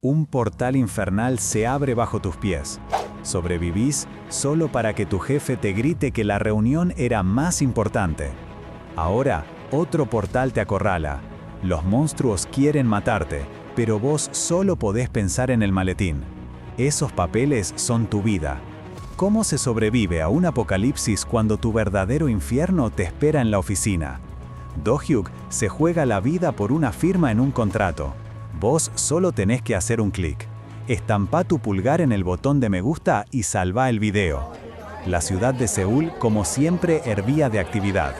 Un portal infernal se abre bajo tus pies. Sobrevivís solo para que tu jefe te grite que la reunión era más importante. Ahora, otro portal te acorrala. Los monstruos quieren matarte, pero vos solo podés pensar en el maletín. Esos papeles son tu vida. ¿Cómo se sobrevive a un apocalipsis cuando tu verdadero infierno te espera en la oficina? Do-hyuk se juega la vida por una firma en un contrato. Vos solo tenés que hacer un clic. Estampá tu pulgar en el botón de me gusta y salvá el video. La ciudad de Seúl, como siempre, hervía de actividad.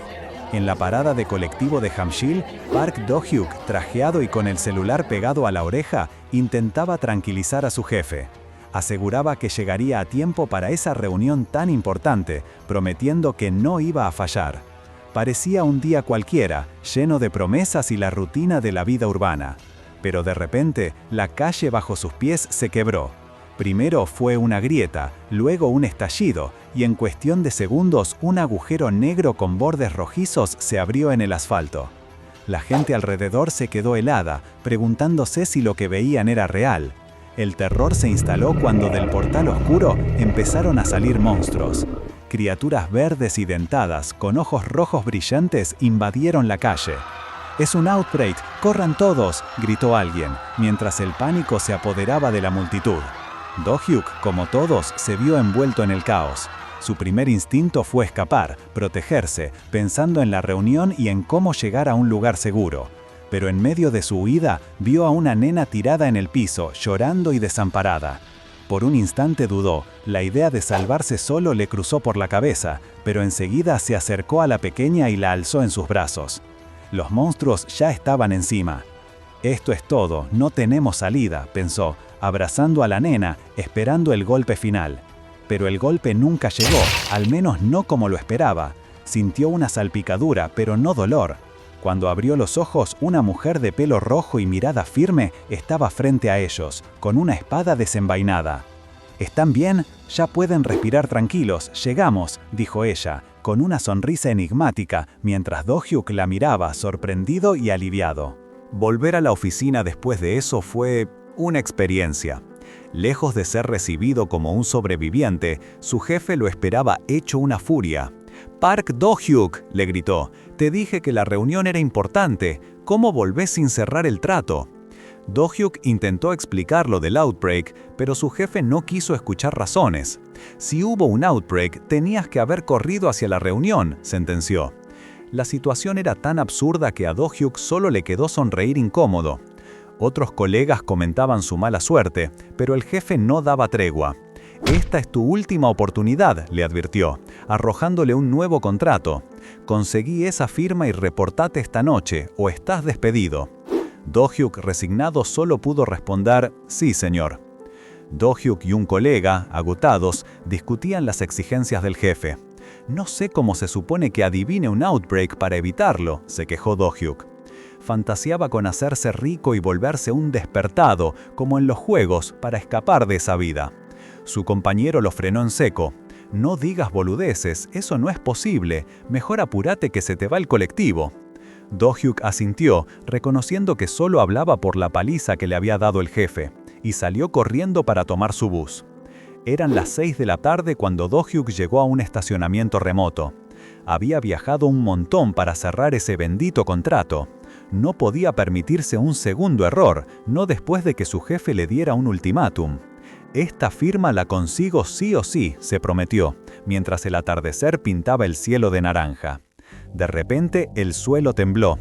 En la parada de colectivo de Hamshil, Park Do-hyuk, trajeado y con el celular pegado a la oreja, intentaba tranquilizar a su jefe. Aseguraba que llegaría a tiempo para esa reunión tan importante, prometiendo que no iba a fallar. Parecía un día cualquiera, lleno de promesas y la rutina de la vida urbana. Pero de repente, la calle bajo sus pies se quebró. Primero fue una grieta, luego un estallido, y en cuestión de segundos un agujero negro con bordes rojizos se abrió en el asfalto. La gente alrededor se quedó helada, preguntándose si lo que veían era real. El terror se instaló cuando del portal oscuro empezaron a salir monstruos. Criaturas verdes y dentadas, con ojos rojos brillantes, invadieron la calle. «¡Es un outbreak! ¡Corran todos!», gritó alguien, mientras el pánico se apoderaba de la multitud. Do-hyuk, como todos, se vio envuelto en el caos. Su primer instinto fue escapar, protegerse, pensando en la reunión y en cómo llegar a un lugar seguro. Pero en medio de su huida, vio a una nena tirada en el piso, llorando y desamparada. Por un instante dudó, la idea de salvarse solo le cruzó por la cabeza, pero enseguida se acercó a la pequeña y la alzó en sus brazos. Los monstruos ya estaban encima. «Esto es todo, no tenemos salida», pensó, abrazando a la nena, esperando el golpe final. Pero el golpe nunca llegó, al menos no como lo esperaba. Sintió una salpicadura, pero no dolor. Cuando abrió los ojos, una mujer de pelo rojo y mirada firme estaba frente a ellos, con una espada desenvainada. «¿Están bien? Ya pueden respirar tranquilos, llegamos», dijo ella, con una sonrisa enigmática, mientras Do-hyuk la miraba, sorprendido y aliviado. Volver a la oficina después de eso fue una experiencia. Lejos de ser recibido como un sobreviviente, su jefe lo esperaba hecho una furia. «Park Do-hyuk», le gritó, «te dije que la reunión era importante. ¿Cómo volvés sin cerrar el trato?» Do-hyuk intentó explicar lo del outbreak, pero su jefe no quiso escuchar razones. «Si hubo un outbreak, tenías que haber corrido hacia la reunión», sentenció. La situación era tan absurda que a Do-hyuk solo le quedó sonreír incómodo. Otros colegas comentaban su mala suerte, pero el jefe no daba tregua. «Esta es tu última oportunidad», le advirtió, arrojándole un nuevo contrato. «Conseguí esa firma y reportate esta noche, o estás despedido». Do-hyuk, resignado, solo pudo responder «sí, señor». Do-hyuk y un colega, agotados, discutían las exigencias del jefe. «No sé cómo se supone que adivine un outbreak para evitarlo», se quejó Do-hyuk. Fantaseaba con hacerse rico y volverse un despertado, como en los juegos, para escapar de esa vida. Su compañero lo frenó en seco. «No digas boludeces, eso no es posible. Mejor apúrate que se te va el colectivo». Do-hyuk asintió, reconociendo que solo hablaba por la paliza que le había dado el jefe, y salió corriendo para tomar su bus. Eran las 6 de la tarde cuando Do-hyuk llegó a un estacionamiento remoto. Había viajado un montón para cerrar ese bendito contrato. No podía permitirse un segundo error, no después de que su jefe le diera un ultimátum. «Esta firma la consigo sí o sí», se prometió, mientras el atardecer pintaba el cielo de naranja. De repente, el suelo tembló.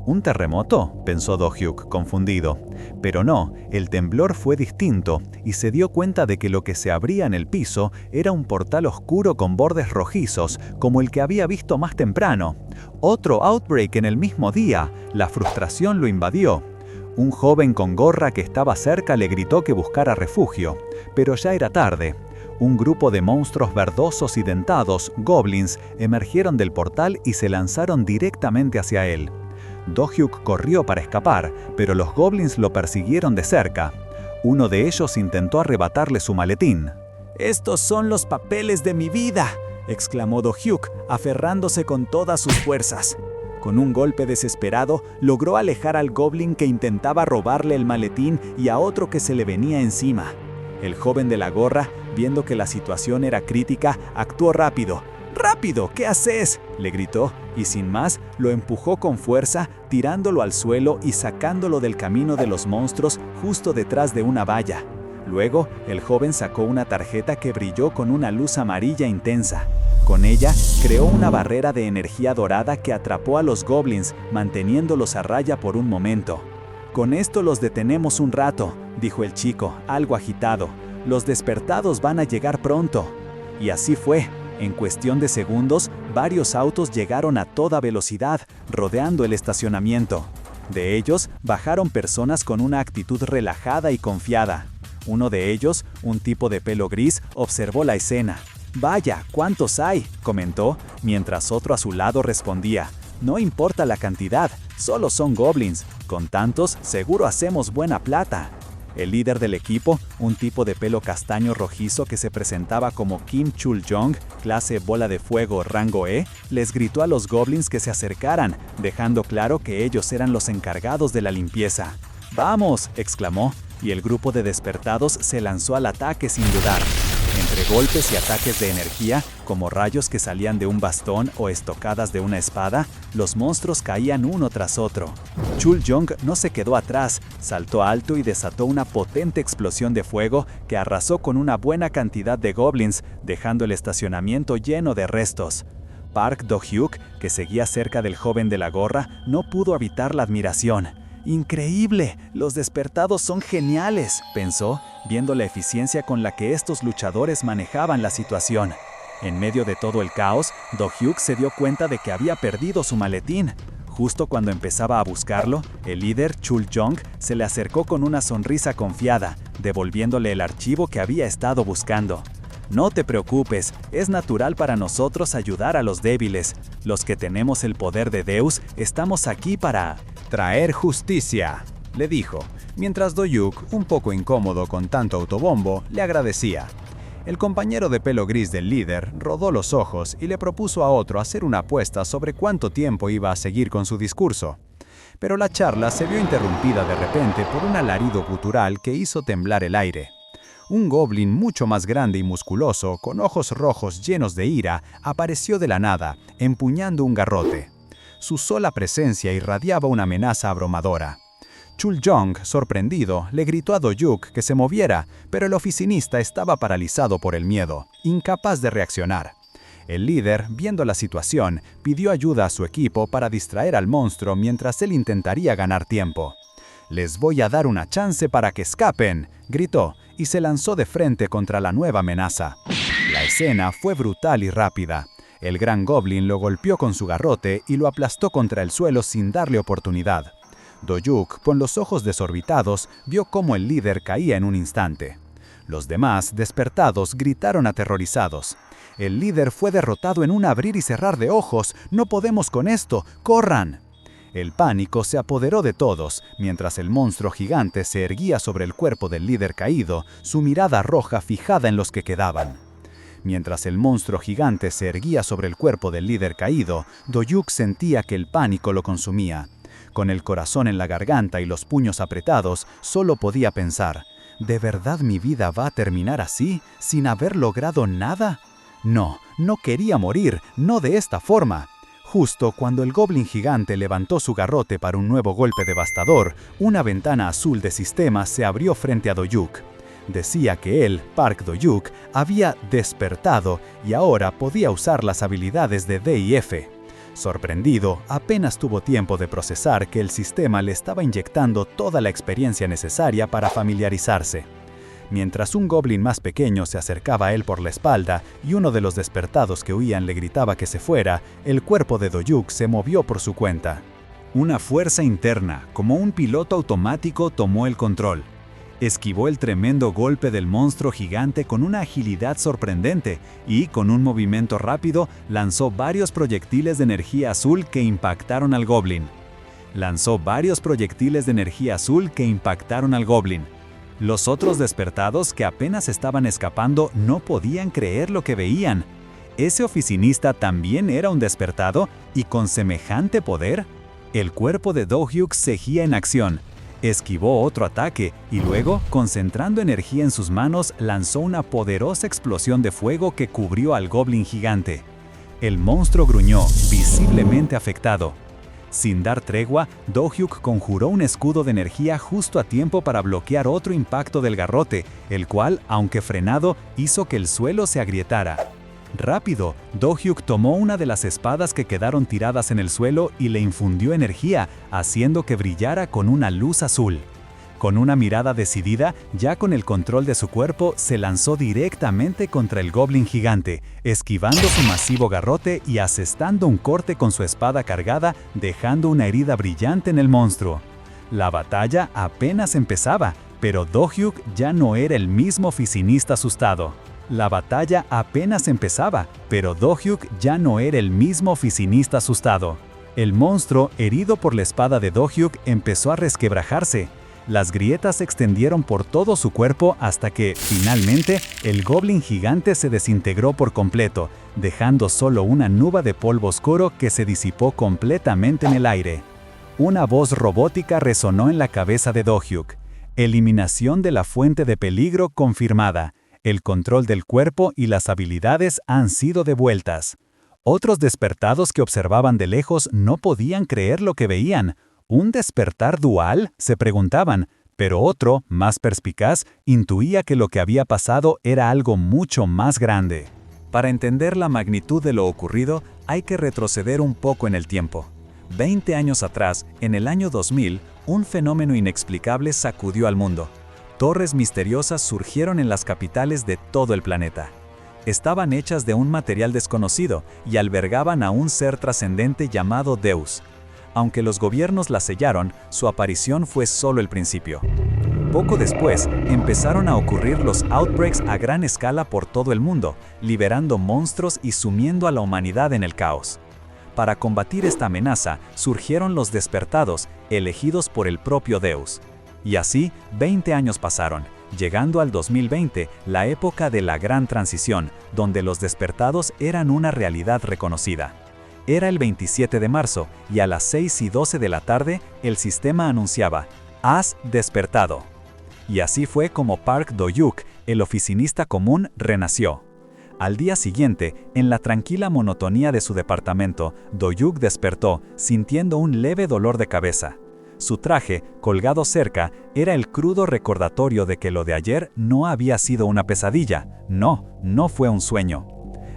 «¿Un terremoto?», pensó Do-hyuk, confundido. Pero no, el temblor fue distinto, y se dio cuenta de que lo que se abría en el piso era un portal oscuro con bordes rojizos, como el que había visto más temprano. Otro outbreak en el mismo día. La frustración lo invadió. Un joven con gorra que estaba cerca le gritó que buscara refugio, pero ya era tarde. Un grupo de monstruos verdosos y dentados, goblins, emergieron del portal y se lanzaron directamente hacia él. Do-hyuk corrió para escapar, pero los goblins lo persiguieron de cerca. Uno de ellos intentó arrebatarle su maletín. «¡Estos son los papeles de mi vida!», exclamó Do-hyuk, aferrándose con todas sus fuerzas. Con un golpe desesperado, logró alejar al goblin que intentaba robarle el maletín y a otro que se le venía encima. El joven de la gorra, viendo que la situación era crítica, actuó rápido. ¡Rápido! ¿Qué haces?, le gritó, y sin más, lo empujó con fuerza, tirándolo al suelo y sacándolo del camino de los monstruos justo detrás de una valla. Luego, el joven sacó una tarjeta que brilló con una luz amarilla intensa. Con ella, creó una barrera de energía dorada que atrapó a los goblins, manteniéndolos a raya por un momento. «Con esto los detenemos un rato», dijo el chico, algo agitado. «Los despertados van a llegar pronto». Y así fue. En cuestión de segundos, varios autos llegaron a toda velocidad, rodeando el estacionamiento. De ellos, bajaron personas con una actitud relajada y confiada. Uno de ellos, un tipo de pelo gris, observó la escena. «Vaya, ¿cuántos hay?», comentó, mientras otro a su lado respondía. «No importa la cantidad, solo son goblins. Con tantos, seguro hacemos buena plata». El líder del equipo, un tipo de pelo castaño rojizo que se presentaba como Kim Chul-jong, clase bola de fuego rango E, les gritó a los goblins que se acercaran, dejando claro que ellos eran los encargados de la limpieza. «¡Vamos!», exclamó, y el grupo de despertados se lanzó al ataque sin dudar. Entre golpes y ataques de energía, como rayos que salían de un bastón o estocadas de una espada, los monstruos caían uno tras otro. Chul-jong no se quedó atrás, saltó alto y desató una potente explosión de fuego que arrasó con una buena cantidad de goblins, dejando el estacionamiento lleno de restos. Park Do-hyuk, que seguía cerca del joven de la gorra, no pudo evitar la admiración. «¡Increíble! Los despertados son geniales», pensó, viendo la eficiencia con la que estos luchadores manejaban la situación. En medio de todo el caos, Do-hyuk se dio cuenta de que había perdido su maletín. Justo cuando empezaba a buscarlo, el líder Chul-jong se le acercó con una sonrisa confiada, devolviéndole el archivo que había estado buscando. «No te preocupes, es natural para nosotros ayudar a los débiles. Los que tenemos el poder de Deus, estamos aquí para traer justicia», le dijo, mientras Do-hyuk, un poco incómodo con tanto autobombo, le agradecía. El compañero de pelo gris del líder rodó los ojos y le propuso a otro hacer una apuesta sobre cuánto tiempo iba a seguir con su discurso. Pero la charla se vio interrumpida de repente por un alarido gutural que hizo temblar el aire. Un goblin mucho más grande y musculoso, con ojos rojos llenos de ira, apareció de la nada, empuñando un garrote. Su sola presencia irradiaba una amenaza abrumadora. Chul-jong, sorprendido, le gritó a Do-hyuk que se moviera, pero el oficinista estaba paralizado por el miedo, incapaz de reaccionar. El líder, viendo la situación, pidió ayuda a su equipo para distraer al monstruo mientras él intentaría ganar tiempo. «Les voy a dar una chance para que escapen», gritó, y se lanzó de frente contra la nueva amenaza. La escena fue brutal y rápida. El gran goblin lo golpeó con su garrote y lo aplastó contra el suelo sin darle oportunidad. Do-hyuk, con los ojos desorbitados, vio cómo el líder caía en un instante. Los demás, despertados, gritaron aterrorizados. «El líder fue derrotado en un abrir y cerrar de ojos. ¡No podemos con esto! ¡Corran!». El pánico se apoderó de todos, mientras el monstruo gigante se erguía sobre el cuerpo del líder caído, su mirada roja fijada en los que quedaban. Mientras el monstruo gigante se erguía sobre el cuerpo del líder caído, Do-hyuk sentía que el pánico lo consumía. Con el corazón en la garganta y los puños apretados, solo podía pensar: ¿de verdad mi vida va a terminar así, sin haber logrado nada? No, no quería morir, no de esta forma. Justo cuando el goblin gigante levantó su garrote para un nuevo golpe devastador, una ventana azul de sistema se abrió frente a Do-hyuk. Decía que él, Park Do-hyuk, había despertado y ahora podía usar las habilidades de D y F. Sorprendido, apenas tuvo tiempo de procesar que el sistema le estaba inyectando toda la experiencia necesaria para familiarizarse. Mientras un goblin más pequeño se acercaba a él por la espalda y uno de los despertados que huían le gritaba que se fuera, el cuerpo de Do-hyuk se movió por su cuenta. Una fuerza interna, como un piloto automático, tomó el control. Esquivó el tremendo golpe del monstruo gigante con una agilidad sorprendente y, con un movimiento rápido, lanzó varios proyectiles de energía azul que impactaron al goblin. Los otros despertados, que apenas estaban escapando, no podían creer lo que veían. ¿Ese oficinista también era un despertado y con semejante poder? El cuerpo de Do-hyuk seguía en acción. Esquivó otro ataque y luego, concentrando energía en sus manos, lanzó una poderosa explosión de fuego que cubrió al goblin gigante. El monstruo gruñó, visiblemente afectado. Sin dar tregua, Do-hyuk conjuró un escudo de energía justo a tiempo para bloquear otro impacto del garrote, el cual, aunque frenado, hizo que el suelo se agrietara. Rápido, Do-hyuk tomó una de las espadas que quedaron tiradas en el suelo y le infundió energía, haciendo que brillara con una luz azul. Con una mirada decidida, ya con el control de su cuerpo, se lanzó directamente contra el goblin gigante, esquivando su masivo garrote y asestando un corte con su espada cargada, dejando una herida brillante en el monstruo. La batalla apenas empezaba, pero Do-hyuk ya no era el mismo oficinista asustado. La batalla apenas empezaba, pero Do-hyuk ya no era el mismo oficinista asustado. El monstruo, herido por la espada de Do-hyuk, empezó a resquebrajarse. Las grietas se extendieron por todo su cuerpo hasta que, finalmente, el goblin gigante se desintegró por completo, dejando solo una nube de polvo oscuro que se disipó completamente en el aire. Una voz robótica resonó en la cabeza de Do-hyuk. Eliminación de la fuente de peligro confirmada. El control del cuerpo y las habilidades han sido devueltas. Otros despertados que observaban de lejos no podían creer lo que veían. ¿Un despertar dual?, se preguntaban, pero otro, más perspicaz, intuía que lo que había pasado era algo mucho más grande. Para entender la magnitud de lo ocurrido, hay que retroceder un poco en el tiempo. 20 años atrás, en el año 2000, un fenómeno inexplicable sacudió al mundo. Torres misteriosas surgieron en las capitales de todo el planeta. Estaban hechas de un material desconocido y albergaban a un ser trascendente llamado Deus. Aunque los gobiernos la sellaron, su aparición fue solo el principio. Poco después, empezaron a ocurrir los outbreaks a gran escala por todo el mundo, liberando monstruos y sumiendo a la humanidad en el caos. Para combatir esta amenaza, surgieron los despertados, elegidos por el propio Deus. Y así, 20 años pasaron, llegando al 2020, la época de la gran transición, donde los despertados eran una realidad reconocida. Era el 27 de marzo, y a las 6:12 de la tarde, el sistema anunciaba, «Has despertado». Y así fue como Park Do-hyuk, el oficinista común, renació. Al día siguiente, en la tranquila monotonía de su departamento, Do-hyuk despertó, sintiendo un leve dolor de cabeza. Su traje, colgado cerca, era el crudo recordatorio de que lo de ayer no había sido una pesadilla. No fue un sueño.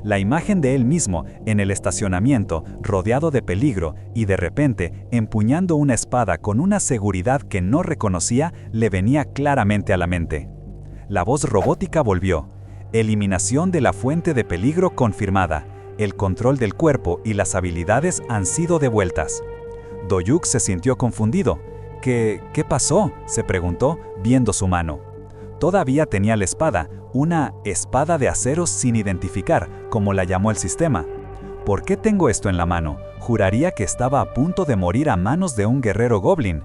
La imagen de él mismo, en el estacionamiento, rodeado de peligro y de repente, empuñando una espada con una seguridad que no reconocía, le venía claramente a la mente. La voz robótica volvió. Eliminación de la fuente de peligro confirmada. El control del cuerpo y las habilidades han sido devueltas. Do-hyuk se sintió confundido. ¿Qué pasó?, se preguntó, viendo su mano. Todavía tenía la espada, una espada de acero sin identificar, como la llamó el sistema. ¿Por qué tengo esto en la mano? Juraría que estaba a punto de morir a manos de un guerrero goblin.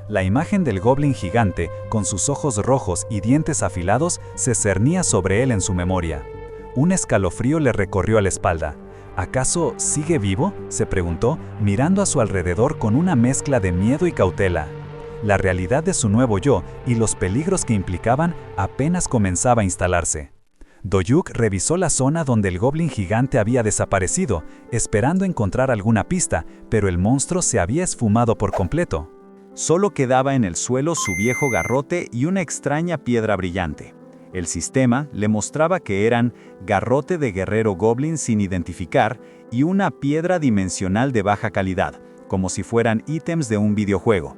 La imagen del goblin gigante, con sus ojos rojos y dientes afilados, se cernía sobre él en su memoria. Un escalofrío le recorrió la espalda. ¿Acaso sigue vivo?, se preguntó, mirando a su alrededor con una mezcla de miedo y cautela. La realidad de su nuevo yo y los peligros que implicaban apenas comenzaba a instalarse. Do-hyuk revisó la zona donde el goblin gigante había desaparecido, esperando encontrar alguna pista, pero el monstruo se había esfumado por completo. Solo quedaba en el suelo su viejo garrote y una extraña piedra brillante. El sistema le mostraba que eran garrote de guerrero goblin sin identificar y una piedra dimensional de baja calidad, como si fueran ítems de un videojuego.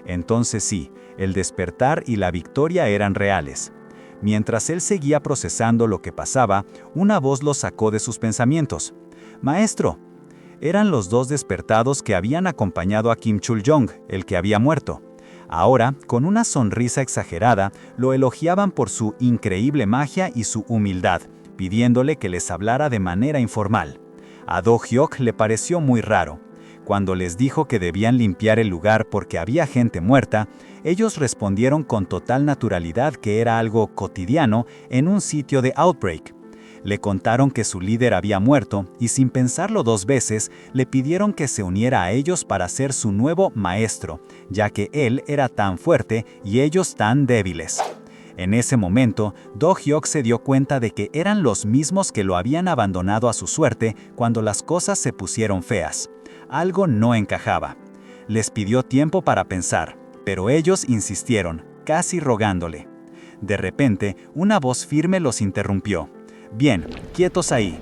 Entonces sí, el despertar y la victoria eran reales. Mientras él seguía procesando lo que pasaba, una voz lo sacó de sus pensamientos. «Maestro». Eran los dos despertados que habían acompañado a Kim Chul-jong, el que había muerto. Ahora, con una sonrisa exagerada, lo elogiaban por su increíble magia y su humildad, pidiéndole que les hablara de manera informal. A Do-hyuk le pareció muy raro. Cuando les dijo que debían limpiar el lugar porque había gente muerta, ellos respondieron con total naturalidad que era algo cotidiano en un sitio de outbreak. Le contaron que su líder había muerto y sin pensarlo dos veces, le pidieron que se uniera a ellos para ser su nuevo maestro, ya que él era tan fuerte y ellos tan débiles. En ese momento, Do-hyuk se dio cuenta de que eran los mismos que lo habían abandonado a su suerte cuando las cosas se pusieron feas. Algo no encajaba. Les pidió tiempo para pensar, pero ellos insistieron, casi rogándole. De repente, una voz firme los interrumpió. «Bien, quietos ahí».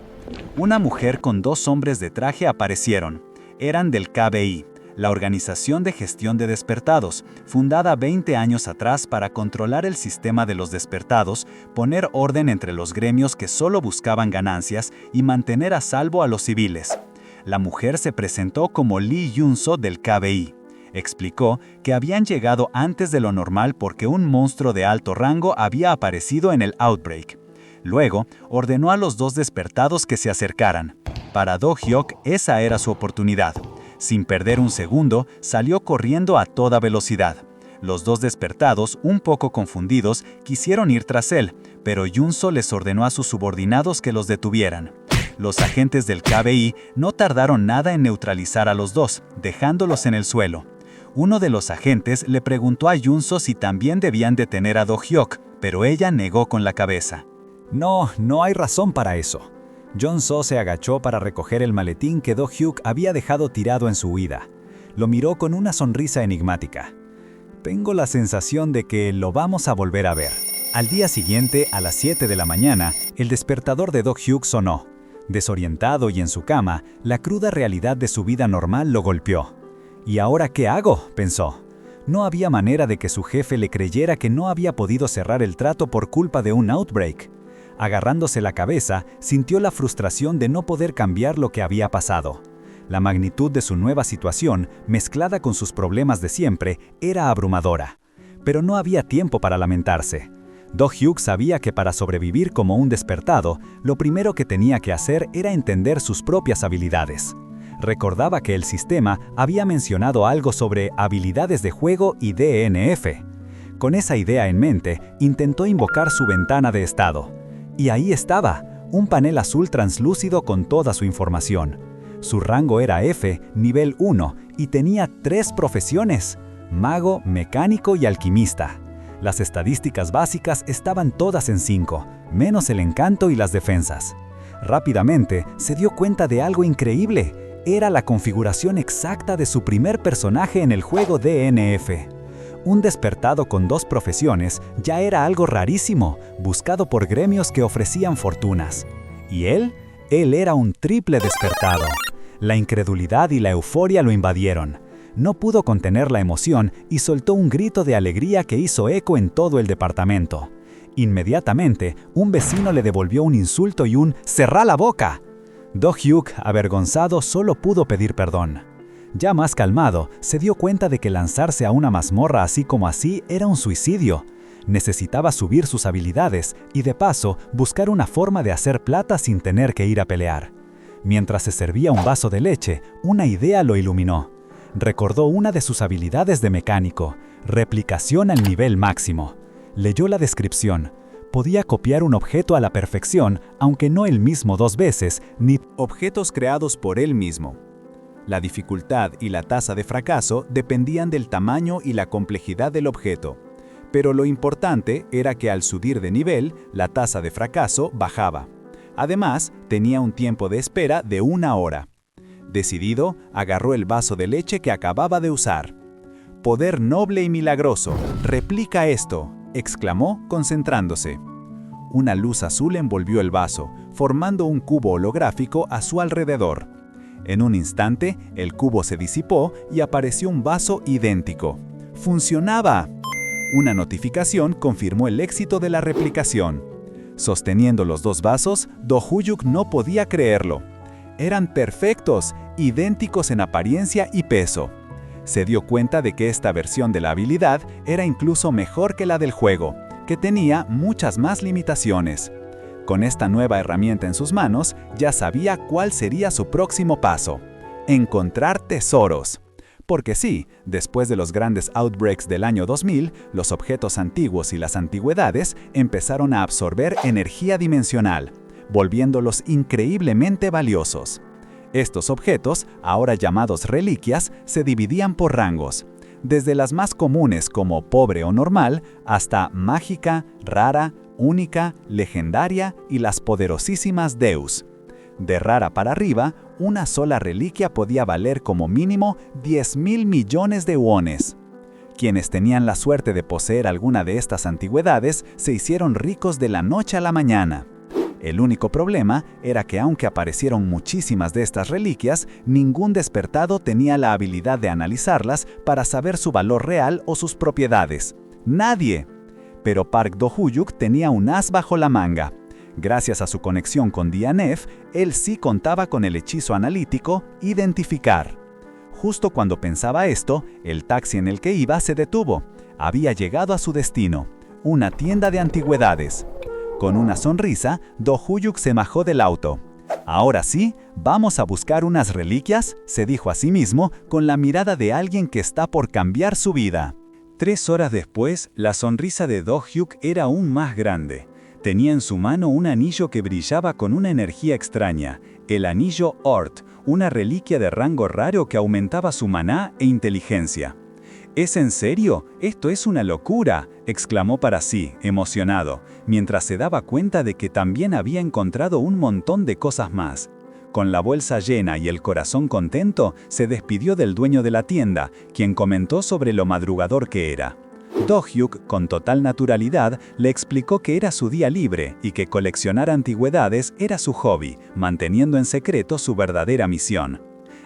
Una mujer con dos hombres de traje aparecieron. Eran del KBI, la Organización de Gestión de Despertados, fundada 20 años atrás para controlar el sistema de los despertados, poner orden entre los gremios que solo buscaban ganancias y mantener a salvo a los civiles. La mujer se presentó como Lee Yun-so del KBI. Explicó que habían llegado antes de lo normal porque un monstruo de alto rango había aparecido en el Outbreak. Luego, ordenó a los dos despertados que se acercaran. Para Do-hyuk, esa era su oportunidad. Sin perder un segundo, salió corriendo a toda velocidad. Los dos despertados, un poco confundidos, quisieron ir tras él, pero Yun-so les ordenó a sus subordinados que los detuvieran. Los agentes del KBI no tardaron nada en neutralizar a los dos, dejándolos en el suelo. Uno de los agentes le preguntó a Yun-so si también debían detener a Do-hyuk, pero ella negó con la cabeza. No, no hay razón para eso. Yun-so se agachó para recoger el maletín que Do-hyuk había dejado tirado en su huida. Lo miró con una sonrisa enigmática. Tengo la sensación de que lo vamos a volver a ver. Al día siguiente, a las 7 de la mañana, el despertador de Do-hyuk sonó. Desorientado y en su cama, la cruda realidad de su vida normal lo golpeó. ¿Y ahora qué hago?, pensó. No había manera de que su jefe le creyera que no había podido cerrar el trato por culpa de un outbreak. Agarrándose la cabeza, sintió la frustración de no poder cambiar lo que había pasado. La magnitud de su nueva situación, mezclada con sus problemas de siempre, era abrumadora. Pero no había tiempo para lamentarse. Do-hyuk sabía que para sobrevivir como un despertado, lo primero que tenía que hacer era entender sus propias habilidades. Recordaba que el sistema había mencionado algo sobre habilidades de juego y DNF. Con esa idea en mente, intentó invocar su ventana de estado. Y ahí estaba, un panel azul translúcido con toda su información. Su rango era F, nivel 1, y tenía 3 profesiones: mago, mecánico y alquimista. Las estadísticas básicas estaban todas en 5, menos el encanto y las defensas. Rápidamente se dio cuenta de algo increíble. Era la configuración exacta de su primer personaje en el juego DNF. Un despertado con 2 profesiones ya era algo rarísimo, buscado por gremios que ofrecían fortunas. ¿Y él? Él era un triple despertado. La incredulidad y la euforia lo invadieron. No pudo contener la emoción y soltó un grito de alegría que hizo eco en todo el departamento. Inmediatamente, un vecino le devolvió un insulto y un «¡Cerrá la boca!». Do-hyuk, avergonzado, solo pudo pedir perdón. Ya más calmado, se dio cuenta de que lanzarse a una mazmorra así como así era un suicidio. Necesitaba subir sus habilidades y, de paso, buscar una forma de hacer plata sin tener que ir a pelear. Mientras se servía un vaso de leche, una idea lo iluminó. Recordó una de sus habilidades de mecánico: replicación al nivel máximo. Leyó la descripción. Podía copiar un objeto a la perfección, aunque no el mismo 2 veces, ni objetos creados por él mismo. La dificultad y la tasa de fracaso dependían del tamaño y la complejidad del objeto. Pero lo importante era que al subir de nivel, la tasa de fracaso bajaba. Además, tenía un tiempo de espera de 1 hora. Decidido, agarró el vaso de leche que acababa de usar. «Poder noble y milagroso, replica esto», exclamó, concentrándose. Una luz azul envolvió el vaso, formando un cubo holográfico a su alrededor. En un instante, el cubo se disipó y apareció un vaso idéntico. ¡Funcionaba! Una notificación confirmó el éxito de la replicación. Sosteniendo los 2 vasos, Do-hyuk no podía creerlo. Eran perfectos, idénticos en apariencia y peso. Se dio cuenta de que esta versión de la habilidad era incluso mejor que la del juego, que tenía muchas más limitaciones. Con esta nueva herramienta en sus manos, ya sabía cuál sería su próximo paso: encontrar tesoros. Porque sí, después de los grandes outbreaks del año 2000, los objetos antiguos y las antigüedades empezaron a absorber energía dimensional. volviéndolos increíblemente valiosos. Estos objetos, ahora llamados reliquias, se dividían por rangos, desde las más comunes como pobre o normal, hasta mágica, rara, única, legendaria y las poderosísimas Deus. De rara para arriba, una sola reliquia podía valer como mínimo 10.000 millones de wones. Quienes tenían la suerte de poseer alguna de estas antigüedades se hicieron ricos de la noche a la mañana. El único problema era que aunque aparecieron muchísimas de estas reliquias, ningún despertado tenía la habilidad de analizarlas para saber su valor real o sus propiedades. ¡Nadie! Pero Park Do-hyuk tenía un as bajo la manga. Gracias a su conexión con Dianef, él sí contaba con el hechizo analítico Identificar. Justo cuando pensaba esto, el taxi en el que iba se detuvo. Había llegado a su destino, una tienda de antigüedades. Con una sonrisa, Do-hyuk se bajó del auto. «Ahora sí, vamos a buscar unas reliquias», se dijo a sí mismo con la mirada de alguien que está por cambiar su vida. 3 horas después, la sonrisa de Do-hyuk era aún más grande. Tenía en su mano un anillo que brillaba con una energía extraña, el anillo Ort, una reliquia de rango raro que aumentaba su maná e inteligencia. «¿Es en serio? Esto es una locura», exclamó para sí, emocionado, mientras se daba cuenta de que también había encontrado un montón de cosas más. Con la bolsa llena y el corazón contento, se despidió del dueño de la tienda, quien comentó sobre lo madrugador que era. Do-hyuk, con total naturalidad, le explicó que era su día libre y que coleccionar antigüedades era su hobby, manteniendo en secreto su verdadera misión.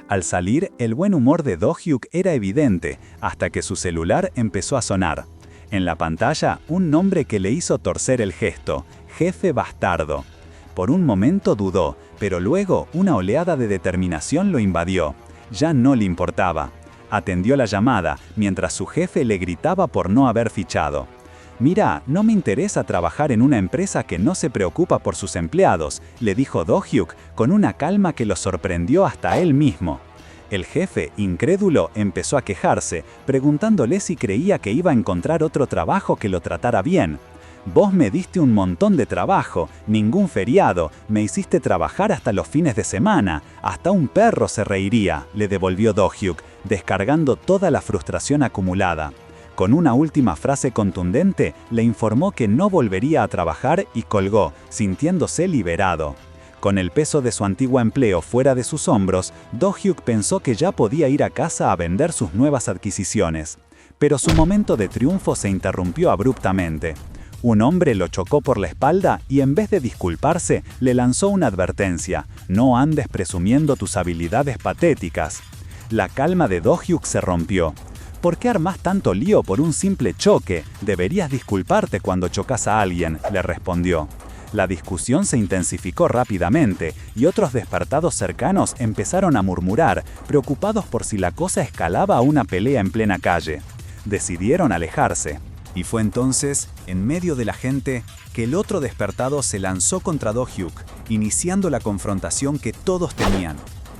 Al salir, el buen humor de Do-hyuk era evidente, hasta que su celular empezó a sonar. En la pantalla, un nombre que le hizo torcer el gesto: Jefe Bastardo. Por un momento dudó, pero luego una oleada de determinación lo invadió. Ya no le importaba. Atendió la llamada, mientras su jefe le gritaba por no haber fichado. «Mira, no me interesa trabajar en una empresa que no se preocupa por sus empleados», le dijo Do-hyuk con una calma que lo sorprendió hasta él mismo. El jefe, incrédulo, empezó a quejarse, preguntándole si creía que iba a encontrar otro trabajo que lo tratara bien. «Vos me diste un montón de trabajo, ningún feriado, me hiciste trabajar hasta los fines de semana, hasta un perro se reiría», le devolvió Do-hyuk, descargando toda la frustración acumulada. Con una última frase contundente, le informó que no volvería a trabajar y colgó, sintiéndose liberado. Con el peso de su antiguo empleo fuera de sus hombros, Do-hyuk pensó que ya podía ir a casa a vender sus nuevas adquisiciones. Pero su momento de triunfo se interrumpió abruptamente. Un hombre lo chocó por la espalda y en vez de disculparse, le lanzó una advertencia: «No andes presumiendo tus habilidades patéticas». La calma de Do-hyuk se rompió. «¿Por qué armás tanto lío por un simple choque? Deberías disculparte cuando chocas a alguien», le respondió. La discusión se intensificó rápidamente y otros despertados cercanos empezaron a murmurar, preocupados por si la cosa escalaba a una pelea en plena calle. Decidieron alejarse. Y fue entonces, en medio de la gente, que el otro despertado se lanzó contra Do-hyuk, iniciando la confrontación que todos temían.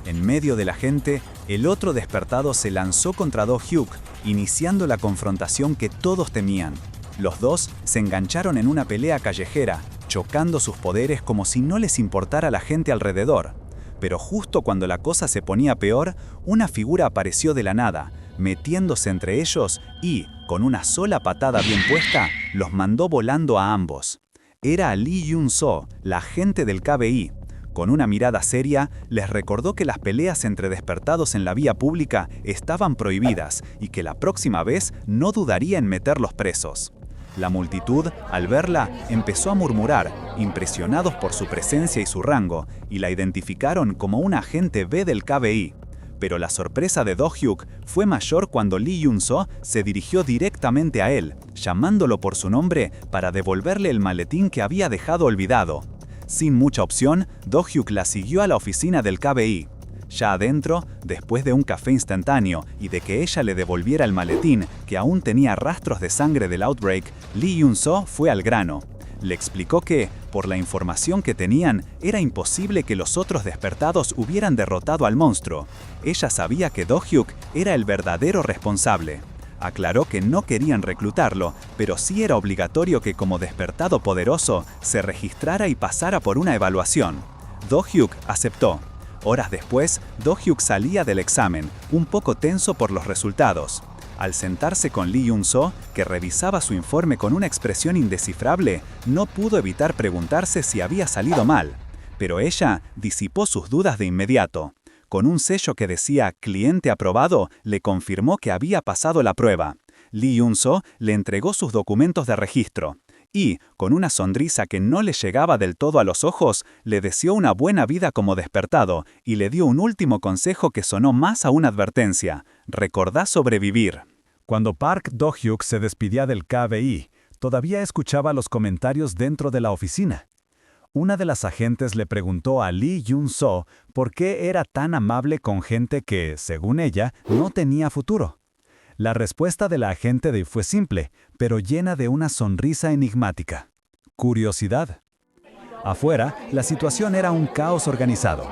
En medio de la gente, el otro despertado se lanzó contra Do-hyuk, iniciando la confrontación que todos temían. Los dos se engancharon en una pelea callejera, chocando sus poderes como si no les importara la gente alrededor. Pero justo cuando la cosa se ponía peor, una figura apareció de la nada, metiéndose entre ellos y, con una sola patada bien puesta, los mandó volando a ambos. Era Lee Yun-so, la agente del KBI. Con una mirada seria, les recordó que las peleas entre despertados en la vía pública estaban prohibidas y que la próxima vez no dudaría en meterlos presos. La multitud, al verla, empezó a murmurar, impresionados por su presencia y su rango, y la identificaron como una agente B del KBI. Pero la sorpresa de Do-hyuk fue mayor cuando Lee Yun-so se dirigió directamente a él, llamándolo por su nombre para devolverle el maletín que había dejado olvidado. Sin mucha opción, Do-hyuk la siguió a la oficina del KBI. Ya adentro, después de un café instantáneo y de que ella le devolviera el maletín, que aún tenía rastros de sangre del outbreak, Lee Yun-so fue al grano. Le explicó que, por la información que tenían, era imposible que los otros despertados hubieran derrotado al monstruo. Ella sabía que Do-hyuk era el verdadero responsable. Aclaró que no querían reclutarlo, pero sí era obligatorio que como despertado poderoso se registrara y pasara por una evaluación. Do-hyuk aceptó. Horas después, Do-hyuk salía del examen, un poco tenso por los resultados. Al sentarse con Lee Yun-so, que revisaba su informe con una expresión indescifrable, no pudo evitar preguntarse si había salido mal. Pero ella disipó sus dudas de inmediato. Con un sello que decía «Cliente aprobado», le confirmó que había pasado la prueba. Lee Yun-so le entregó sus documentos de registro. Y, con una sonrisa que no le llegaba del todo a los ojos, le deseó una buena vida como despertado y le dio un último consejo que sonó más a una advertencia: recordá sobrevivir. Cuando Park Do-hyuk se despedía del KBI, todavía escuchaba los comentarios dentro de la oficina. Una de las agentes le preguntó a Lee Yun-so por qué era tan amable con gente que, según ella, no tenía futuro. La respuesta de la agente fue simple, pero llena de una sonrisa enigmática: curiosidad. Afuera, la situación era un caos organizado.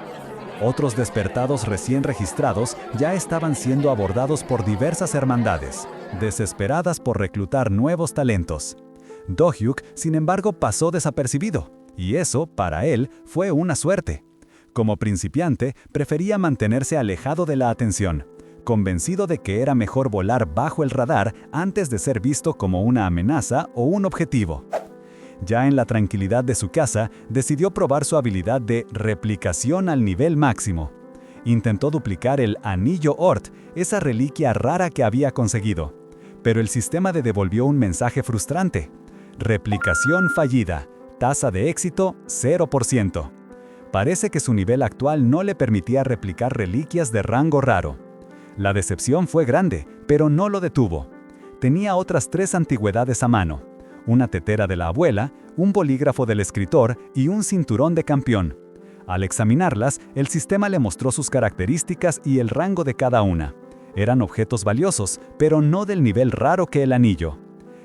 Otros despertados recién registrados ya estaban siendo abordados por diversas hermandades, desesperadas por reclutar nuevos talentos. Do-hyuk, sin embargo, pasó desapercibido, y eso, para él, fue una suerte. Como principiante, prefería mantenerse alejado de la atención, convencido de que era mejor volar bajo el radar antes de ser visto como una amenaza o un objetivo. Ya en la tranquilidad de su casa, decidió probar su habilidad de replicación al nivel máximo. Intentó duplicar el anillo Oort, esa reliquia rara que había conseguido. Pero el sistema le devolvió un mensaje frustrante: replicación fallida, tasa de éxito 0%. Parece que su nivel actual no le permitía replicar reliquias de rango raro. La decepción fue grande, pero no lo detuvo. Tenía otras 3 antigüedades a mano: una tetera de la abuela, un bolígrafo del escritor y un cinturón de campeón. Al examinarlas, el sistema le mostró sus características y el rango de cada una. Eran objetos valiosos, pero no del nivel raro que el anillo.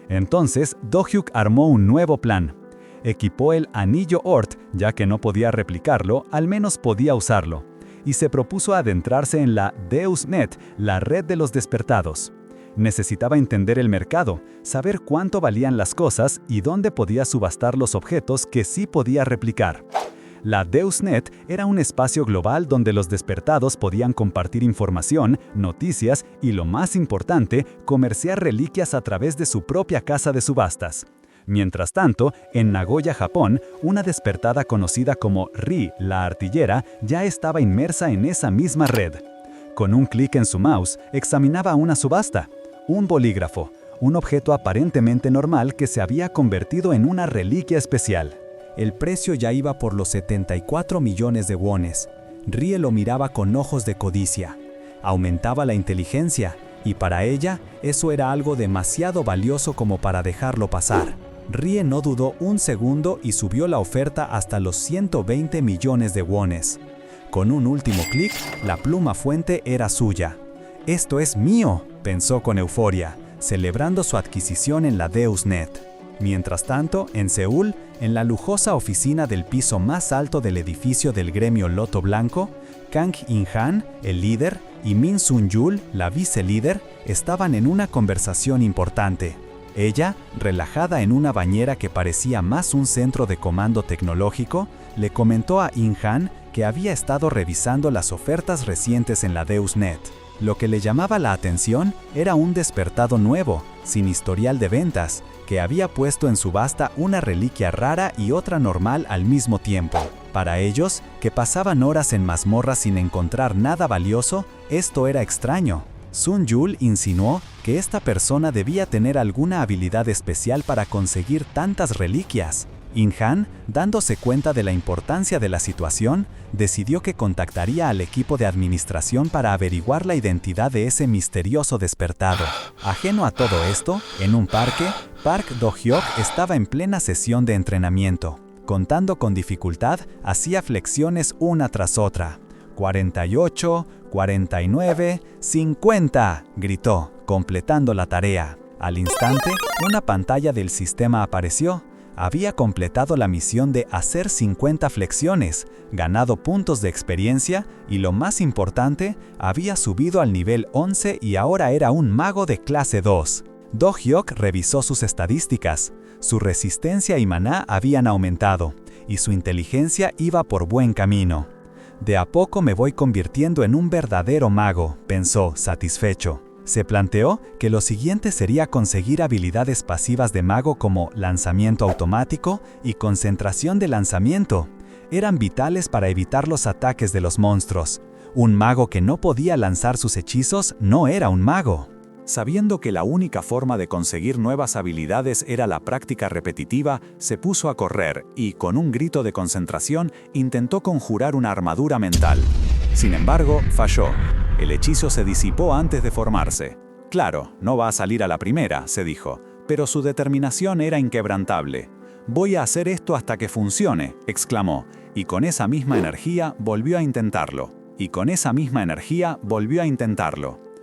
Entonces, Do-hyuk armó un nuevo plan. Equipó el anillo Oort, ya que no podía replicarlo, al menos podía usarlo, y se propuso adentrarse en la Deus-Net, la red de los despertados. Necesitaba entender el mercado, saber cuánto valían las cosas y dónde podía subastar los objetos que sí podía replicar. La Deus-Net era un espacio global donde los despertados podían compartir información, noticias y, lo más importante, comerciar reliquias a través de su propia casa de subastas. Mientras tanto, en Nagoya, Japón, una despertada conocida como Ri, la artillera, ya estaba inmersa en esa misma red. Con un clic en su mouse, examinaba una subasta: un bolígrafo, un objeto aparentemente normal que se había convertido en una reliquia especial. El precio ya iba por los 74 millones de wones. Rie lo miraba con ojos de codicia. Aumentaba la inteligencia, y para ella, eso era algo demasiado valioso como para dejarlo pasar. Rie no dudó un segundo y subió la oferta hasta los 120 millones de wones. Con un último clic, la pluma fuente era suya. «Esto es mío», pensó con euforia, celebrando su adquisición en la Deus-Net. Mientras tanto, en Seúl, en la lujosa oficina del piso más alto del edificio del gremio Loto Blanco, Kang In-han, el líder, y Min Sun-yul, la vicelíder, estaban en una conversación importante. Ella, relajada en una bañera que parecía más un centro de comando tecnológico, le comentó a In-han que había estado revisando las ofertas recientes en la Deus-Net. Lo que le llamaba la atención era un despertado nuevo, sin historial de ventas, que había puesto en subasta una reliquia rara y otra normal al mismo tiempo. Para ellos, que pasaban horas en mazmorras sin encontrar nada valioso, esto era extraño. Sun-yul insinuó que esta persona debía tener alguna habilidad especial para conseguir tantas reliquias. In-han, dándose cuenta de la importancia de la situación, decidió que contactaría al equipo de administración para averiguar la identidad de ese misterioso despertado. Ajeno a todo esto, en un parque, Park Do-hyuk estaba en plena sesión de entrenamiento. Contando con dificultad, hacía flexiones una tras otra. 48, 49, 50, gritó, completando la tarea. Al instante, una pantalla del sistema apareció. Había completado la misión de hacer 50 flexiones, ganado puntos de experiencia y, lo más importante, había subido al nivel 11 y ahora era un mago de clase 2. Do-hyuk revisó sus estadísticas. Su resistencia y maná habían aumentado, y su inteligencia iba por buen camino. De a poco me voy convirtiendo en un verdadero mago, pensó, satisfecho. Se planteó que lo siguiente sería conseguir habilidades pasivas de mago como lanzamiento automático y concentración de lanzamiento. Eran vitales para evitar los ataques de los monstruos. Un mago que no podía lanzar sus hechizos no era un mago. Sabiendo que la única forma de conseguir nuevas habilidades era la práctica repetitiva, se puso a correr y, con un grito de concentración, intentó conjurar una armadura mental. Sin embargo, falló. El hechizo se disipó antes de formarse. Claro, no va a salir a la primera, se dijo, pero su determinación era inquebrantable. «Voy a hacer esto hasta que funcione», exclamó, y con esa misma energía volvió a intentarlo.